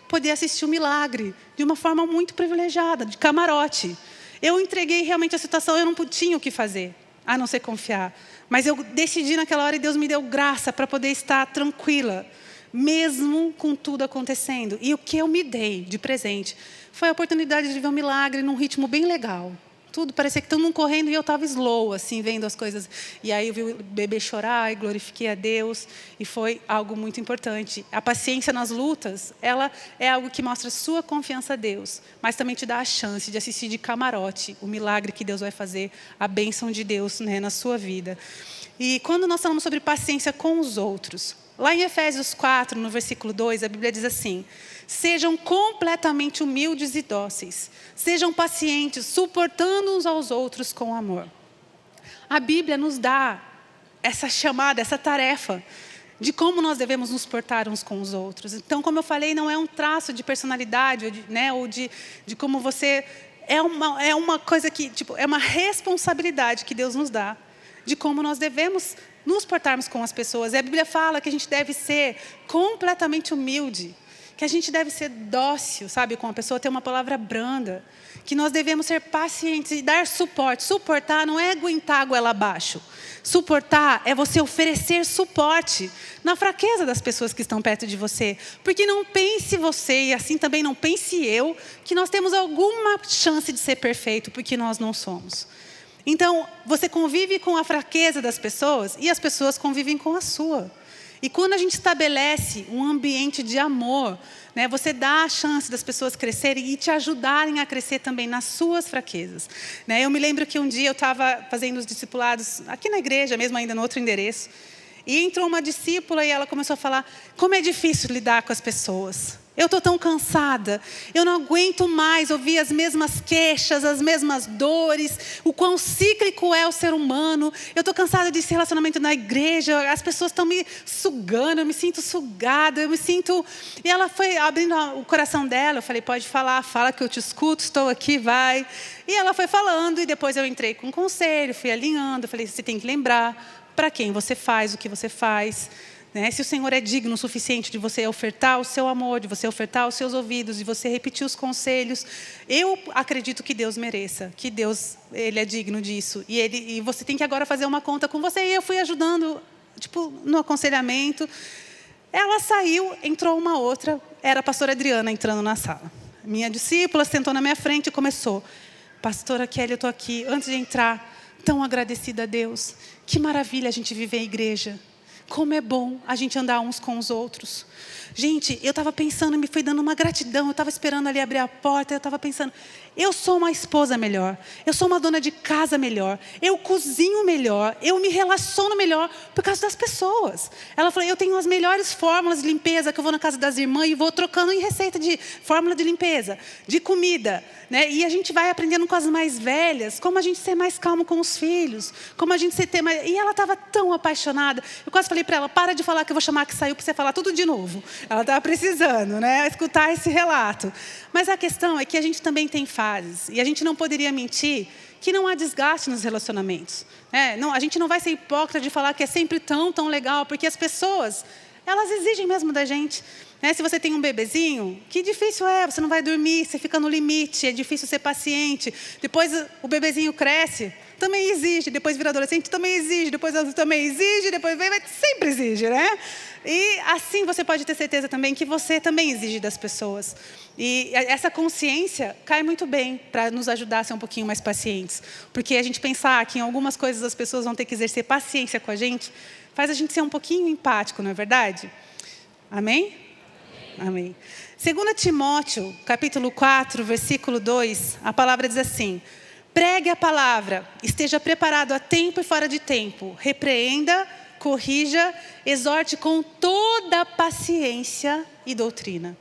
poder assistir o milagre de uma forma muito privilegiada, de camarote. Eu entreguei realmente a situação, eu não tinha o que fazer, a não ser confiar. Mas eu decidi naquela hora e Deus me deu graça para poder estar tranquila, mesmo com tudo acontecendo. E o que eu me dei de presente foi a oportunidade de ver um milagre num ritmo bem legal. Tudo, parecia que todo mundo correndo e eu estava slow, assim, vendo as coisas. E aí eu vi o bebê chorar e glorifiquei a Deus. E foi algo muito importante. A paciência nas lutas, ela é algo que mostra sua confiança a Deus. Mas também te dá a chance de assistir de camarote o milagre que Deus vai fazer, a bênção de Deus, né, na sua vida. E quando nós falamos sobre paciência com os outros, lá em Efésios 4, no versículo 2, a Bíblia diz assim: sejam completamente humildes e dóceis. Sejam pacientes, suportando uns aos outros com amor. A Bíblia nos dá essa chamada, essa tarefa de como nós devemos nos portar uns com os outros. Então, como eu falei, não é um traço de personalidade, né, ou de como você... É uma coisa que, tipo, é uma responsabilidade que Deus nos dá de como nós devemos nos portarmos com as pessoas. E a Bíblia fala que a gente deve ser completamente humilde, que a gente deve ser dócil, sabe, com a pessoa, ter uma palavra branda, que nós devemos ser pacientes e dar suporte. Suportar não é aguentar a goela abaixo. Suportar é você oferecer suporte na fraqueza das pessoas que estão perto de você. Porque não pense você, e assim também não pense eu, que nós temos alguma chance de ser perfeito, porque nós não somos. Então, você convive com a fraqueza das pessoas e as pessoas convivem com a sua. E quando a gente estabelece um ambiente de amor, né, você dá a chance das pessoas crescerem e te ajudarem a crescer também nas suas fraquezas. Né, eu me lembro que um dia eu estava fazendo os discipulados, aqui na igreja mesmo, ainda no outro endereço, e entrou uma discípula e ela começou a falar: como é difícil lidar com as pessoas. Eu estou tão cansada, eu não aguento mais ouvir as mesmas queixas, as mesmas dores, o quão cíclico é o ser humano. Eu estou cansada desse relacionamento na igreja, as pessoas estão me sugando, eu me sinto sugada, eu me sinto... E ela foi abrindo o coração dela, eu falei: pode falar, fala que eu te escuto, estou aqui, vai. E ela foi falando, e depois eu entrei com um conselho, fui alinhando, eu falei: você tem que lembrar para quem você faz o que você faz. Né? Se o Senhor é digno o suficiente de você ofertar o seu amor, de você ofertar os seus ouvidos, de você repetir os conselhos, eu acredito que Deus mereça, que Deus, Ele é digno disso. E você tem que agora fazer uma conta com você. E eu fui ajudando, tipo, no aconselhamento. Ela saiu, entrou uma outra, era a pastora Adriana entrando na sala. Minha discípula sentou na minha frente e começou: pastora Kelly, eu estou aqui, antes de entrar, tão agradecida a Deus. Que maravilha a gente viver em igreja. Como é bom a gente andar uns com os outros. Gente, eu estava pensando, me foi dando uma gratidão. Eu estava esperando ali abrir a porta. Eu estava pensando: eu sou uma esposa melhor. Eu sou uma dona de casa melhor. Eu cozinho melhor. Eu me relaciono melhor por causa das pessoas. Ela falou: eu tenho as melhores fórmulas de limpeza, que eu vou na casa das irmãs e vou trocando em receita de fórmula de limpeza, de comida. Né? E a gente vai aprendendo com as mais velhas como a gente ser mais calmo com os filhos, como a gente ser ter mais... E ela estava tão apaixonada. Eu quase falei para ela: para de falar que eu vou chamar que saiu para você falar tudo de novo. Ela estava precisando, né, escutar esse relato. Mas a questão é que a gente também tem fases. E a gente não poderia mentir que não há desgaste nos relacionamentos. Né? Não, a gente não vai ser hipócrita de falar que é sempre tão legal, porque as pessoas, elas exigem mesmo da gente. Né? Se você tem um bebezinho, que difícil é, você não vai dormir, você fica no limite, é difícil ser paciente. Depois o bebezinho cresce, também exige. Depois vira adolescente, também exige. Depois adulto, também exige. Depois sempre exige, né? E assim você pode ter certeza também que você também exige das pessoas. E essa consciência cai muito bem para nos ajudar a ser um pouquinho mais pacientes. Porque a gente pensar que em algumas coisas as pessoas vão ter que exercer paciência com a gente, faz a gente ser um pouquinho empático, não é verdade? Amém? Amém. 2 Timóteo, capítulo 4, versículo 2, a palavra diz assim: pregue a palavra, esteja preparado a tempo e fora de tempo, repreenda, corrija, exorte com toda paciência e doutrina.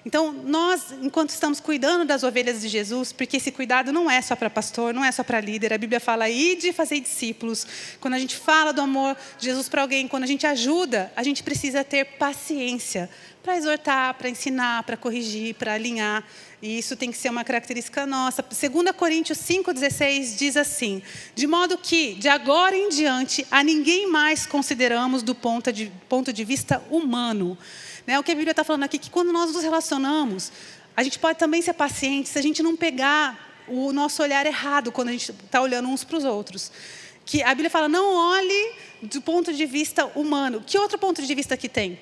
Então, nós, enquanto estamos cuidando das ovelhas de Jesus, porque esse cuidado não é só para pastor, não é só para líder, a Bíblia fala: ide e fazer discípulos. Quando a gente fala do amor de Jesus para alguém, quando a gente ajuda, a gente precisa ter paciência para exortar, para ensinar, para corrigir, para alinhar. E isso tem que ser uma característica nossa. 2 Coríntios 5,16 diz assim: de modo que, de agora em diante, a ninguém mais consideramos do ponto de vista humano. Né? O que a Bíblia está falando aqui, que quando nós nos relacionamos, a gente pode também ser paciente se a gente não pegar o nosso olhar errado quando a gente está olhando uns para os outros. Que a Bíblia fala: não olhe do ponto de vista humano. Que outro ponto de vista que tem?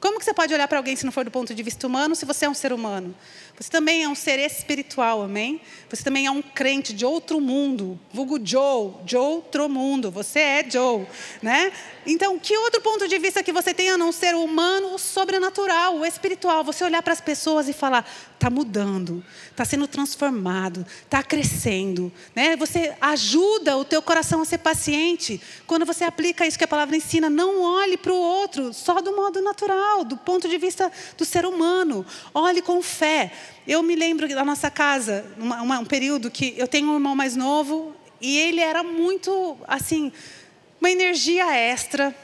Como que você pode olhar para alguém se não for do ponto de vista humano, se você é um ser humano? Você também é um ser espiritual, amém? Você também é um crente de outro mundo, vulgo Joe, de outro mundo. Você é Joe, né? Então, que outro ponto de vista que você tem a não ser o humano, o sobrenatural, o espiritual? Você olhar para as pessoas e falar, está mudando, está sendo transformado, está crescendo, né? Você ajuda o teu coração a ser paciente. Quando você aplica isso que a palavra ensina, não olhe para o outro só do modo natural, do ponto de vista do ser humano. Olhe com fé. Eu me lembro da nossa casa, um período que eu tenho um irmão mais novo e ele era muito, assim, uma energia extra.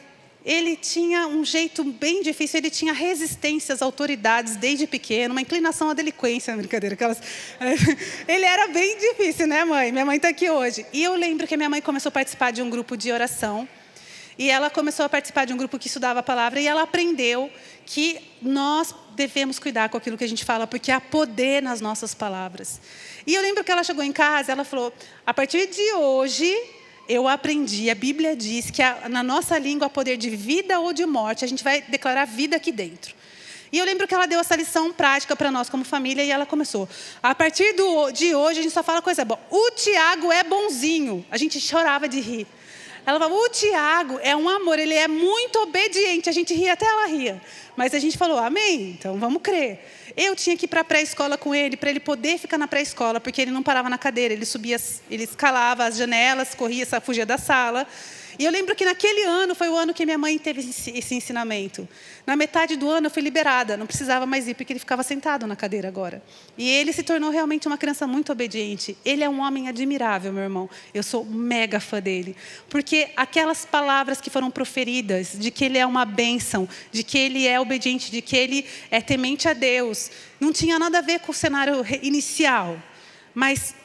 Ele tinha um jeito bem difícil, ele tinha resistência às autoridades desde pequeno, uma inclinação à delinquência, brincadeira. Ele era bem difícil, né, mãe? Minha mãe está aqui hoje. E eu lembro que a minha mãe começou a participar de um grupo de oração. E ela começou a participar de um grupo que estudava a palavra e ela aprendeu que nós devemos cuidar com aquilo que a gente fala, porque há poder nas nossas palavras. E eu lembro que ela chegou em casa, ela falou, a partir de hoje, eu aprendi, a Bíblia diz que na nossa língua há poder de vida ou de morte, a gente vai declarar vida aqui dentro. E eu lembro que ela deu essa lição prática para nós como família e ela começou. A partir de hoje, a gente só fala coisa boa. O Tiago é bonzinho. A gente chorava de rir. Ela falou, o Tiago é um amor, ele é muito obediente. A gente ria, até ela ria. Mas a gente falou, amém, então vamos crer. Eu tinha que ir para a pré-escola com ele, para ele poder ficar na pré-escola, porque ele não parava na cadeira, ele subia, ele escalava as janelas, corria, fugia da sala. E eu lembro que naquele ano, foi o ano que minha mãe teve esse ensinamento. Na metade do ano eu fui liberada, não precisava mais ir, porque ele ficava sentado na cadeira agora. E ele se tornou realmente uma criança muito obediente. Ele é um homem admirável, meu irmão. Eu sou mega fã dele. Porque aquelas palavras que foram proferidas, de que ele é uma bênção, de que ele é obediente, de que ele é temente a Deus, não tinha nada a ver com o cenário inicial. Mas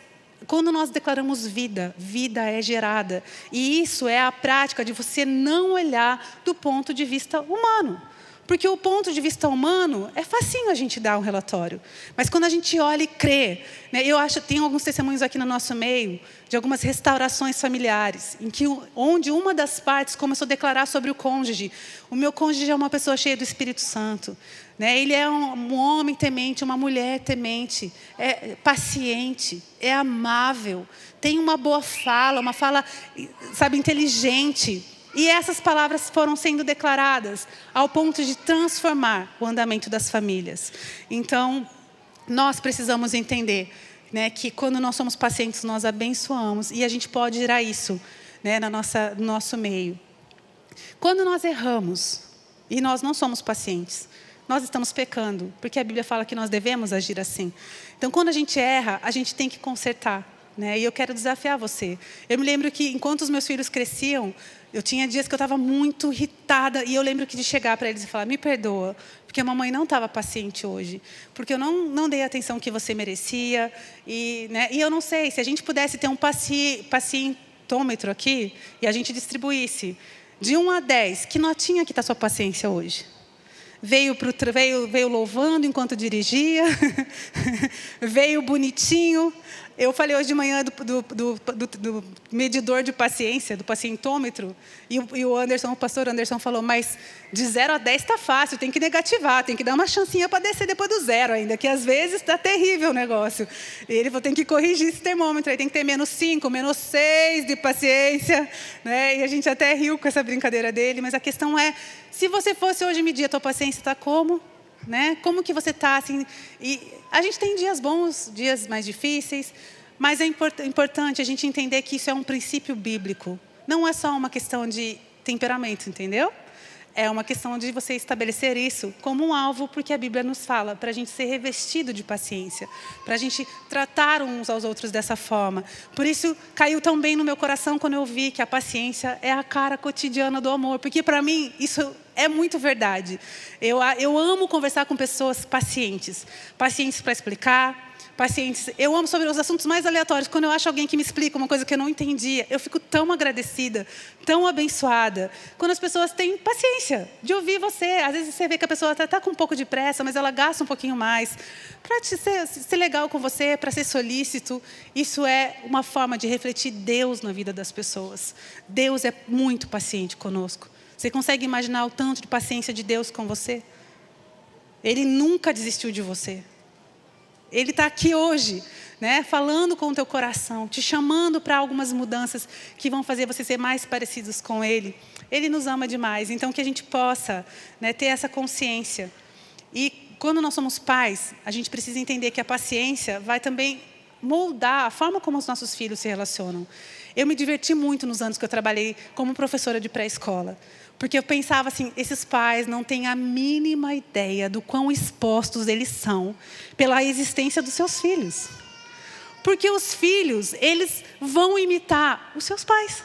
quando nós declaramos vida, vida é gerada. E isso é a prática de você não olhar do ponto de vista humano. Porque o ponto de vista humano, é facinho a gente dar um relatório. Mas quando a gente olha e crê, né, eu acho que tem alguns testemunhos aqui no nosso meio, de algumas restaurações familiares, onde uma das partes começou a declarar sobre o cônjuge. O meu cônjuge é uma pessoa cheia do Espírito Santo. Né? Ele é um homem temente, uma mulher temente, é paciente, é amável, tem uma boa fala, uma fala, sabe, inteligente. E essas palavras foram sendo declaradas ao ponto de transformar o andamento das famílias. Então, nós precisamos entender, né, que quando nós somos pacientes, nós abençoamos. E a gente pode gerar isso, né, no nosso meio. Quando nós erramos e nós não somos pacientes, nós estamos pecando, porque a Bíblia fala que nós devemos agir assim. Então, quando a gente erra, a gente tem que consertar. Né? E eu quero desafiar você. Eu me lembro que, enquanto os meus filhos cresciam, eu tinha dias que eu estava muito irritada. E eu lembro que de chegar para eles e falar, me perdoa, porque a mamãe não estava paciente hoje. Porque eu não dei a atenção que você merecia. E eu não sei, se a gente pudesse ter um pacientômetro aqui, e a gente distribuísse de 1 a 10, que notinha que está a sua paciência hoje? Veio louvando enquanto dirigia, veio bonitinho. Eu falei hoje de manhã do medidor de paciência, do pacientômetro, e o pastor Anderson falou, mas de 0 a 10 está fácil, tem que negativar, tem que dar uma chancinha para descer depois do 0 ainda, que às vezes está terrível o negócio. E ele falou, tem que corrigir esse termômetro, aí tem que ter -5, -6 de paciência. Né? E a gente até riu com essa brincadeira dele, mas a questão é, se você fosse hoje medir a tua paciência, está como? Né? Como que você está? Assim, e a gente tem dias bons, dias mais difíceis, mas é importante a gente entender que isso é um princípio bíblico. Não é só uma questão de temperamento, entendeu? É uma questão de você estabelecer isso como um alvo, porque a Bíblia nos fala, para a gente ser revestido de paciência, para a gente tratar uns aos outros dessa forma. Por isso, caiu tão bem no meu coração quando eu vi que a paciência é a cara cotidiana do amor, porque para mim isso é muito verdade. Eu amo conversar com pessoas pacientes para explicar, pacientes. Eu amo sobre os assuntos mais aleatórios. Quando eu acho alguém que me explica uma coisa que eu não entendia, eu fico tão agradecida, tão abençoada. Quando as pessoas têm paciência de ouvir você. Às vezes você vê que a pessoa está com um pouco de pressa, mas ela gasta um pouquinho mais. Para ser legal com você, para ser solícito. Isso é uma forma de refletir Deus na vida das pessoas. Deus é muito paciente conosco. Você consegue imaginar o tanto de paciência de Deus com você? Ele nunca desistiu de você. Ele está aqui hoje, né, falando com o teu coração, te chamando para algumas mudanças que vão fazer você ser mais parecidos com Ele. Ele nos ama demais, então que a gente possa, né, ter essa consciência. E quando nós somos pais, a gente precisa entender que a paciência vai também moldar a forma como os nossos filhos se relacionam. Eu me diverti muito nos anos que eu trabalhei como professora de pré-escola. Porque eu pensava assim, esses pais não têm a mínima ideia do quão expostos eles são pela existência dos seus filhos. Porque os filhos, eles vão imitar os seus pais.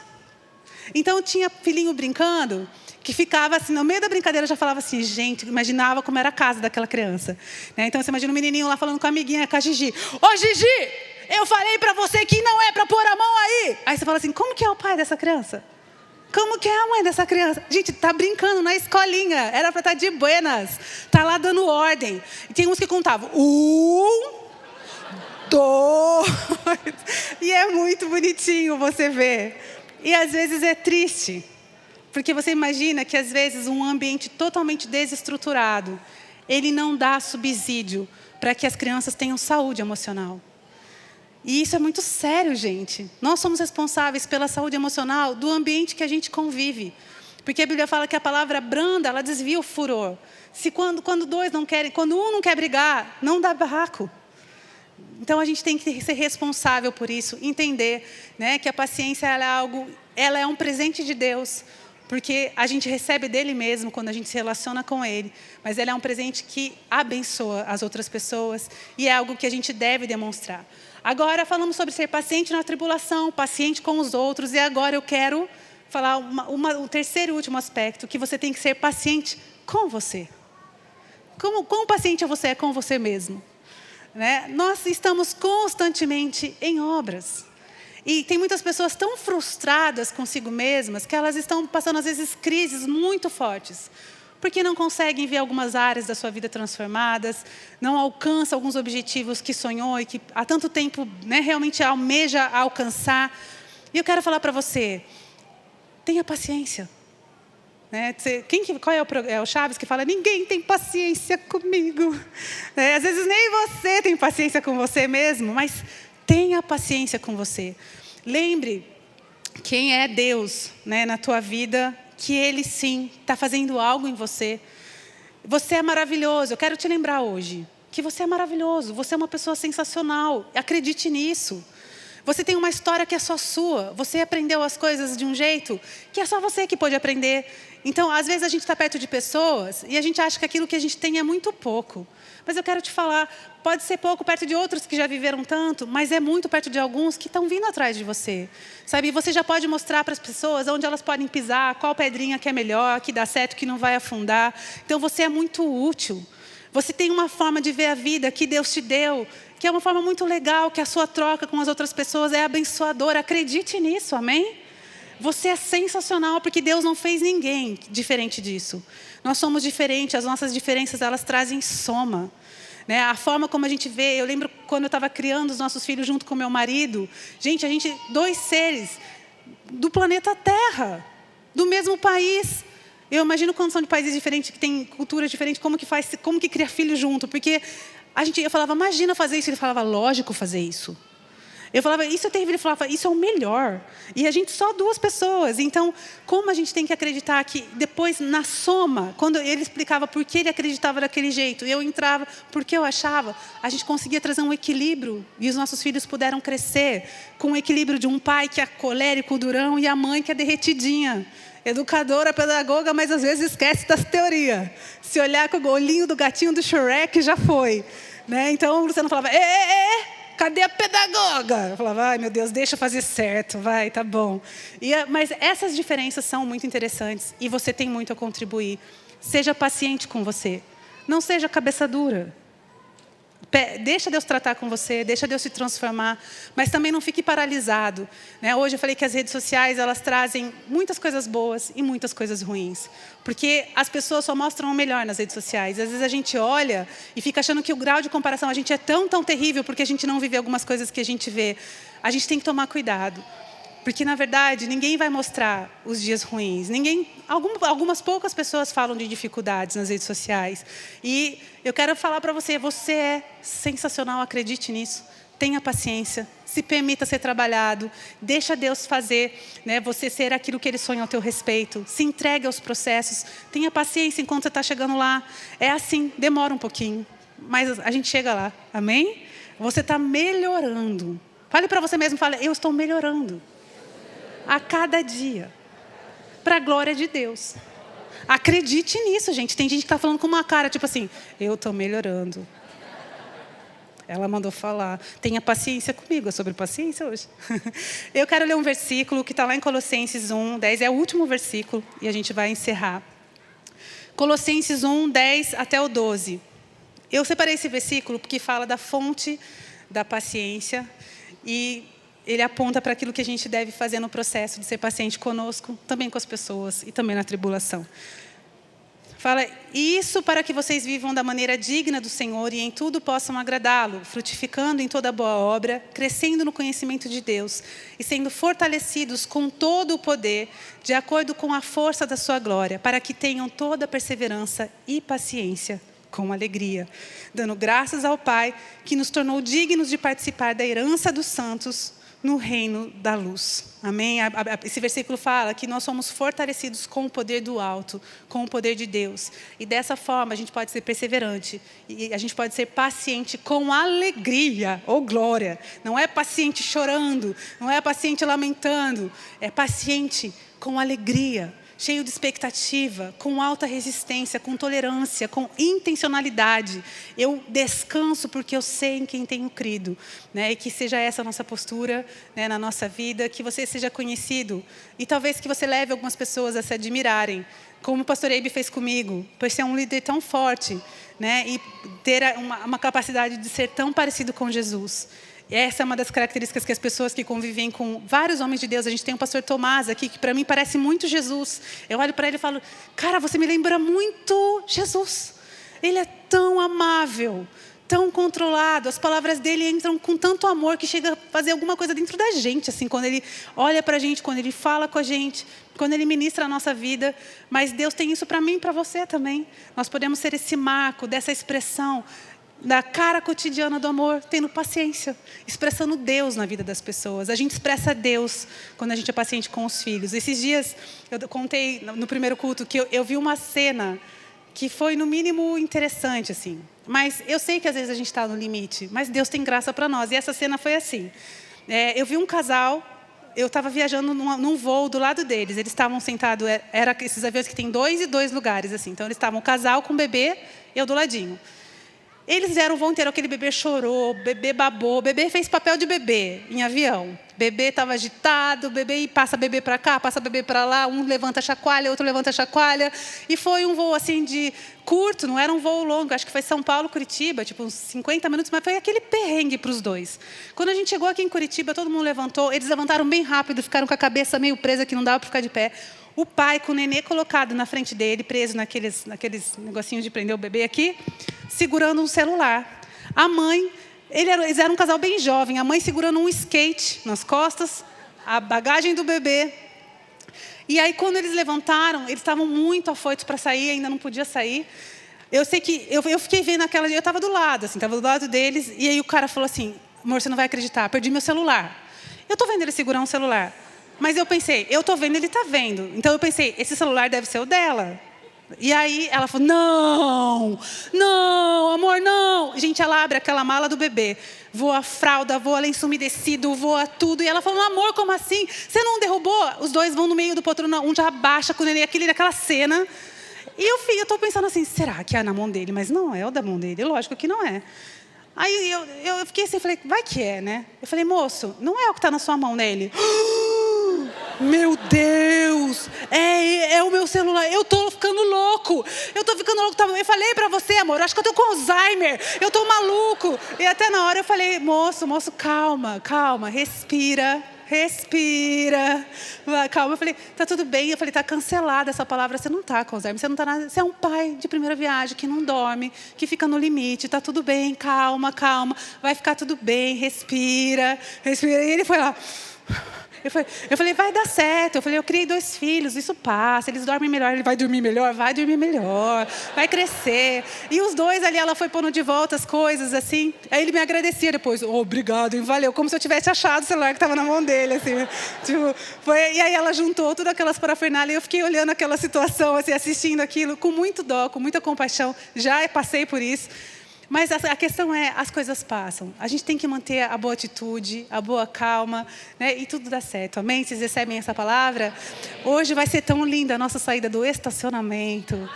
Então, tinha filhinho brincando, que ficava assim, no meio da brincadeira já falava assim, gente, imaginava como era a casa daquela criança. Né? Então, você imagina um menininho lá falando com a amiguinha, com a Gigi. Ô, Gigi, eu falei pra você que não é pra pôr a mão aí. Aí você fala assim, como que é o pai dessa criança? Como que é a mãe dessa criança? Gente, tá brincando na escolinha. Era para estar de buenas. Tá lá dando ordem. E tem uns que contavam. 1, 2. E é muito bonitinho você ver. E às vezes é triste. Porque você imagina que às vezes um ambiente totalmente desestruturado, ele não dá subsídio para que as crianças tenham saúde emocional. E isso é muito sério, gente. Nós somos responsáveis pela saúde emocional do ambiente que a gente convive. Porque a Bíblia fala que a palavra branda, ela desvia o furor. Se quando dois não querem, quando um não quer brigar, não dá barraco. Então a gente tem que ser responsável por isso, entender, né, que a paciência ela é um presente de Deus, porque a gente recebe dele mesmo quando a gente se relaciona com ele, mas ela é um presente que abençoa as outras pessoas e é algo que a gente deve demonstrar. Agora falamos sobre ser paciente na tribulação, paciente com os outros, e agora eu quero falar o terceiro e último aspecto, que você tem que ser paciente com você. Quão paciente você é com você mesmo? Né? Nós estamos constantemente em obras. E tem muitas pessoas tão frustradas consigo mesmas que elas estão passando, às vezes, crises muito fortes. Porque não conseguem ver algumas áreas da sua vida transformadas, não alcançam alguns objetivos que sonhou e que há tanto tempo, né, realmente almeja alcançar. E eu quero falar para você, tenha paciência. Né? Qual é o Chaves que fala, ninguém tem paciência comigo. Às vezes nem você tem paciência com você mesmo, mas tenha paciência com você. Lembre quem é Deus, né, na tua vida, que Ele sim está fazendo algo em você. Você é maravilhoso. Eu quero te lembrar hoje que você é maravilhoso. Você é uma pessoa sensacional. Acredite nisso. Você tem uma história que é só sua. Você aprendeu as coisas de um jeito que é só você que pode aprender. Então, às vezes a gente está perto de pessoas e a gente acha que aquilo que a gente tem é muito pouco. Mas eu quero te falar, pode ser pouco perto de outros que já viveram tanto, mas é muito perto de alguns que estão vindo atrás de você. Sabe? E você já pode mostrar para as pessoas onde elas podem pisar, qual pedrinha que é melhor, que dá certo, que não vai afundar. Então, você é muito útil. Você tem uma forma de ver a vida que Deus te deu, que é uma forma muito legal, que a sua troca com as outras pessoas é abençoadora. Acredite nisso, amém? Você é sensacional, porque Deus não fez ninguém diferente disso. Nós somos diferentes, as nossas diferenças, elas trazem soma. Né? A forma como a gente vê, eu lembro quando eu estava criando os nossos filhos junto com meu marido, gente, dois seres do planeta Terra, do mesmo país. Eu imagino quando são de países diferentes, que têm culturas diferentes, como que cria filho junto, porque eu falava, imagina fazer isso, ele falava, lógico fazer isso. Eu falava, isso é terrível. Ele falava, isso é o melhor. E a gente só 2 pessoas. Então, como a gente tem que acreditar que depois, na soma, quando ele explicava por que ele acreditava daquele jeito, eu entrava porque eu achava, a gente conseguia trazer um equilíbrio. E os nossos filhos puderam crescer com o equilíbrio de um pai que é colérico, durão, e a mãe que é derretidinha. Educadora, pedagoga, mas às vezes esquece das teorias. Se olhar com o olhinho do gatinho do Shrek, já foi. Né? Então, o Luciano falava, cadê a pedagoga? Eu falava, ai meu Deus, deixa eu fazer certo, vai, tá bom. Mas essas diferenças são muito interessantes e você tem muito a contribuir. Seja paciente com você. Não seja cabeça dura. Deixa Deus tratar com você, deixa Deus se transformar, mas também não fique paralisado. Né? Hoje eu falei que as redes sociais, elas trazem muitas coisas boas e muitas coisas ruins. Porque as pessoas só mostram o melhor nas redes sociais. Às vezes a gente olha e fica achando que o grau de comparação, a gente é tão terrível porque a gente não vive algumas coisas que a gente vê. A gente tem que tomar cuidado. Porque, na verdade, ninguém vai mostrar os dias ruins. Algumas poucas pessoas falam de dificuldades nas redes sociais. E eu quero falar para você, você é sensacional, acredite nisso. Tenha paciência, se permita ser trabalhado, deixa Deus fazer, né, você ser aquilo que Ele sonha ao teu respeito. Se entregue aos processos, tenha paciência enquanto você está chegando lá. É assim, demora um pouquinho, mas a gente chega lá, amém? Você está melhorando. Fale para você mesmo, fale, eu estou melhorando. A cada dia, para a glória de Deus. Acredite nisso, gente. Tem gente que está falando com uma cara, tipo assim, eu estou melhorando. Ela mandou falar. Tenha paciência comigo. É sobre paciência hoje. Eu quero ler um versículo que está lá em Colossenses 1, 10. É o último versículo e a gente vai encerrar. Colossenses 1, 10 até o 12. Eu separei esse versículo porque fala da fonte da paciência e ele aponta para aquilo que a gente deve fazer no processo de ser paciente conosco, também com as pessoas e também na tribulação. Fala, isso para que vocês vivam da maneira digna do Senhor e em tudo possam agradá-lo, frutificando em toda boa obra, crescendo no conhecimento de Deus e sendo fortalecidos com todo o poder, de acordo com a força da sua glória, para que tenham toda a perseverança e paciência com alegria, dando graças ao Pai que nos tornou dignos de participar da herança dos santos no reino da luz. Amém? Esse versículo fala que nós somos fortalecidos com o poder do alto, com o poder de Deus. E dessa forma a gente pode ser perseverante. E a gente pode ser paciente com alegria ou glória. Não é paciente chorando, não é paciente lamentando. É paciente com alegria, cheio de expectativa, com alta resistência, com tolerância, com intencionalidade. Eu descanso porque eu sei em quem tenho crido, né? E que seja essa a nossa postura, né, na nossa vida, que você seja conhecido e talvez que você leve algumas pessoas a se admirarem, como o pastor Eibe fez comigo, por ser um líder tão forte, né, e ter uma capacidade de ser tão parecido com Jesus. Essa é uma das características que as pessoas que convivem com vários homens de Deus, a gente tem o pastor Tomás aqui, que para mim parece muito Jesus. Eu olho para ele e falo, cara, você me lembra muito Jesus. Ele é tão amável, tão controlado, as palavras dele entram com tanto amor que chega a fazer alguma coisa dentro da gente, assim, quando ele olha para a gente, quando ele fala com a gente, quando ele ministra a nossa vida. Mas Deus tem isso para mim e para você também. Nós podemos ser esse marco dessa expressão da cara cotidiana do amor, tendo paciência, expressando Deus na vida das pessoas. A gente expressa Deus quando a gente é paciente com os filhos. Esses dias, eu contei no primeiro culto que eu vi uma cena que foi, no mínimo, interessante, assim. Mas eu sei que às vezes a gente está no limite, mas Deus tem graça para nós. E essa cena foi assim. Eu vi um casal, eu estava viajando num voo do lado deles. Eles estavam sentados, era esses aviões que tem 2 e 2 lugares, assim. Então, eles estavam, o casal com o bebê, eu do ladinho. Eles fizeram o voo inteiro, aquele bebê chorou, bebê babou, bebê fez papel de bebê em avião. Bebê estava agitado, bebê passa bebê para cá, passa bebê para lá, um levanta chacoalha, outro levanta chacoalha. E foi um voo assim de curto, não era um voo longo, acho que foi São Paulo, Curitiba, tipo uns 50 minutos, mas foi aquele perrengue para os dois. Quando a gente chegou aqui em Curitiba, todo mundo levantou, eles levantaram bem rápido, ficaram com a cabeça meio presa, que não dava para ficar de pé. O pai com o nenê colocado na frente dele, preso naqueles negocinhos de prender o bebê aqui, segurando um celular. A mãe, eles eram um casal bem jovem, a mãe segurando um skate nas costas, a bagagem do bebê. E aí, quando eles levantaram, eles estavam muito afoitos para sair, ainda não podia sair. Eu sei que eu fiquei vendo aquela... Eu estava do lado, assim, estava do lado deles, e aí o cara falou assim, amor, você não vai acreditar, perdi meu celular. Eu estou vendo ele segurar um celular. Mas eu pensei, eu estou vendo, ele está vendo. Então eu pensei, esse celular deve ser o dela. E aí ela falou, não, amor, não. Gente, ela abre aquela mala do bebê. Voa a fralda, voa lenço umedecido, voa tudo. E ela falou, amor, como assim? Você não derrubou? Os dois vão no meio do poltrona, um já abaixa com o neném, aquela cena. E eu estou pensando assim, será que é na mão dele? Mas não é o da mão dele, lógico que não é. Aí eu fiquei assim, falei, vai que é, né? Eu falei, moço, não é o que está na sua mão, né? Ele... Meu Deus, é o meu celular, eu tô ficando louco. Eu falei pra você, amor, eu acho que eu tô com Alzheimer, eu tô maluco. E até na hora eu falei, moço, calma, respira. Calma, eu falei, tá tudo bem. Eu falei, tá cancelada essa palavra, você não tá com Alzheimer, você não tá nada. Você é um pai de primeira viagem que não dorme, que fica no limite, tá tudo bem, calma, vai ficar tudo bem, respira. E ele foi lá. Eu falei, vai dar certo. Eu falei, eu criei 2 filhos, isso passa, eles dormem melhor. Ele vai dormir melhor, vai crescer. E os 2 ali, ela foi pondo de volta as coisas, assim. Aí ele me agradecia depois, obrigado, hein, valeu. Como se eu tivesse achado o celular que estava na mão dele, assim. Tipo, e aí ela juntou todas aquelas parafernálias e eu fiquei olhando aquela situação, assim, assistindo aquilo com muito dó, com muita compaixão. Já passei por isso. Mas a questão é, as coisas passam. A gente tem que manter a boa atitude, a boa calma, né? E tudo dá certo. Amém? Vocês recebem essa palavra? Hoje vai ser tão linda a nossa saída do estacionamento.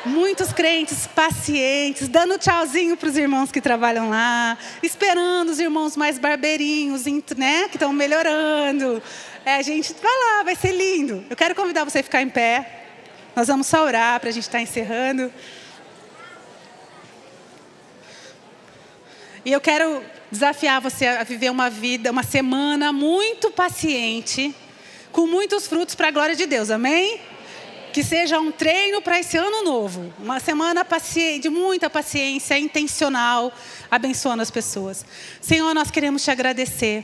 Muitos crentes pacientes, dando tchauzinho para os irmãos que trabalham lá, esperando os irmãos mais barbeirinhos, né? Que estão melhorando. A gente vai lá, vai ser lindo. Eu quero convidar você a ficar em pé. Nós vamos só orar para a gente estar encerrando. E eu quero desafiar você a viver uma semana muito paciente, com muitos frutos para a glória de Deus, amém? Que seja um treino para esse ano novo. Uma semana de muita paciência, intencional, abençoando as pessoas. Senhor, nós queremos te agradecer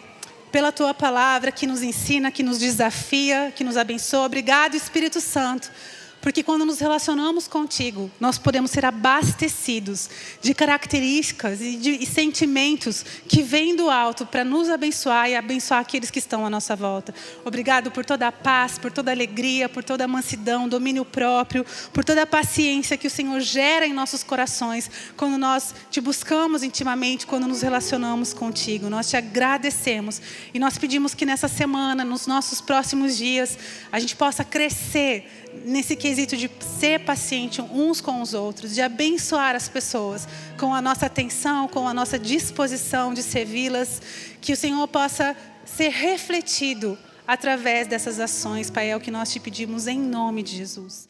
pela tua palavra que nos ensina, que nos desafia, que nos abençoa. Obrigado, Espírito Santo. Porque quando nos relacionamos contigo, nós podemos ser abastecidos de características e sentimentos que vêm do alto para nos abençoar e abençoar aqueles que estão à nossa volta. Obrigado por toda a paz, por toda a alegria, por toda a mansidão, domínio próprio, por toda a paciência que o Senhor gera em nossos corações quando nós te buscamos intimamente, quando nos relacionamos contigo. Nós te agradecemos e nós pedimos que nessa semana, nos nossos próximos dias, a gente possa crescer nesse quesito de ser paciente uns com os outros, de abençoar as pessoas com a nossa atenção, com a nossa disposição de servi-las, que o Senhor possa ser refletido através dessas ações, Pai, é o que nós te pedimos em nome de Jesus.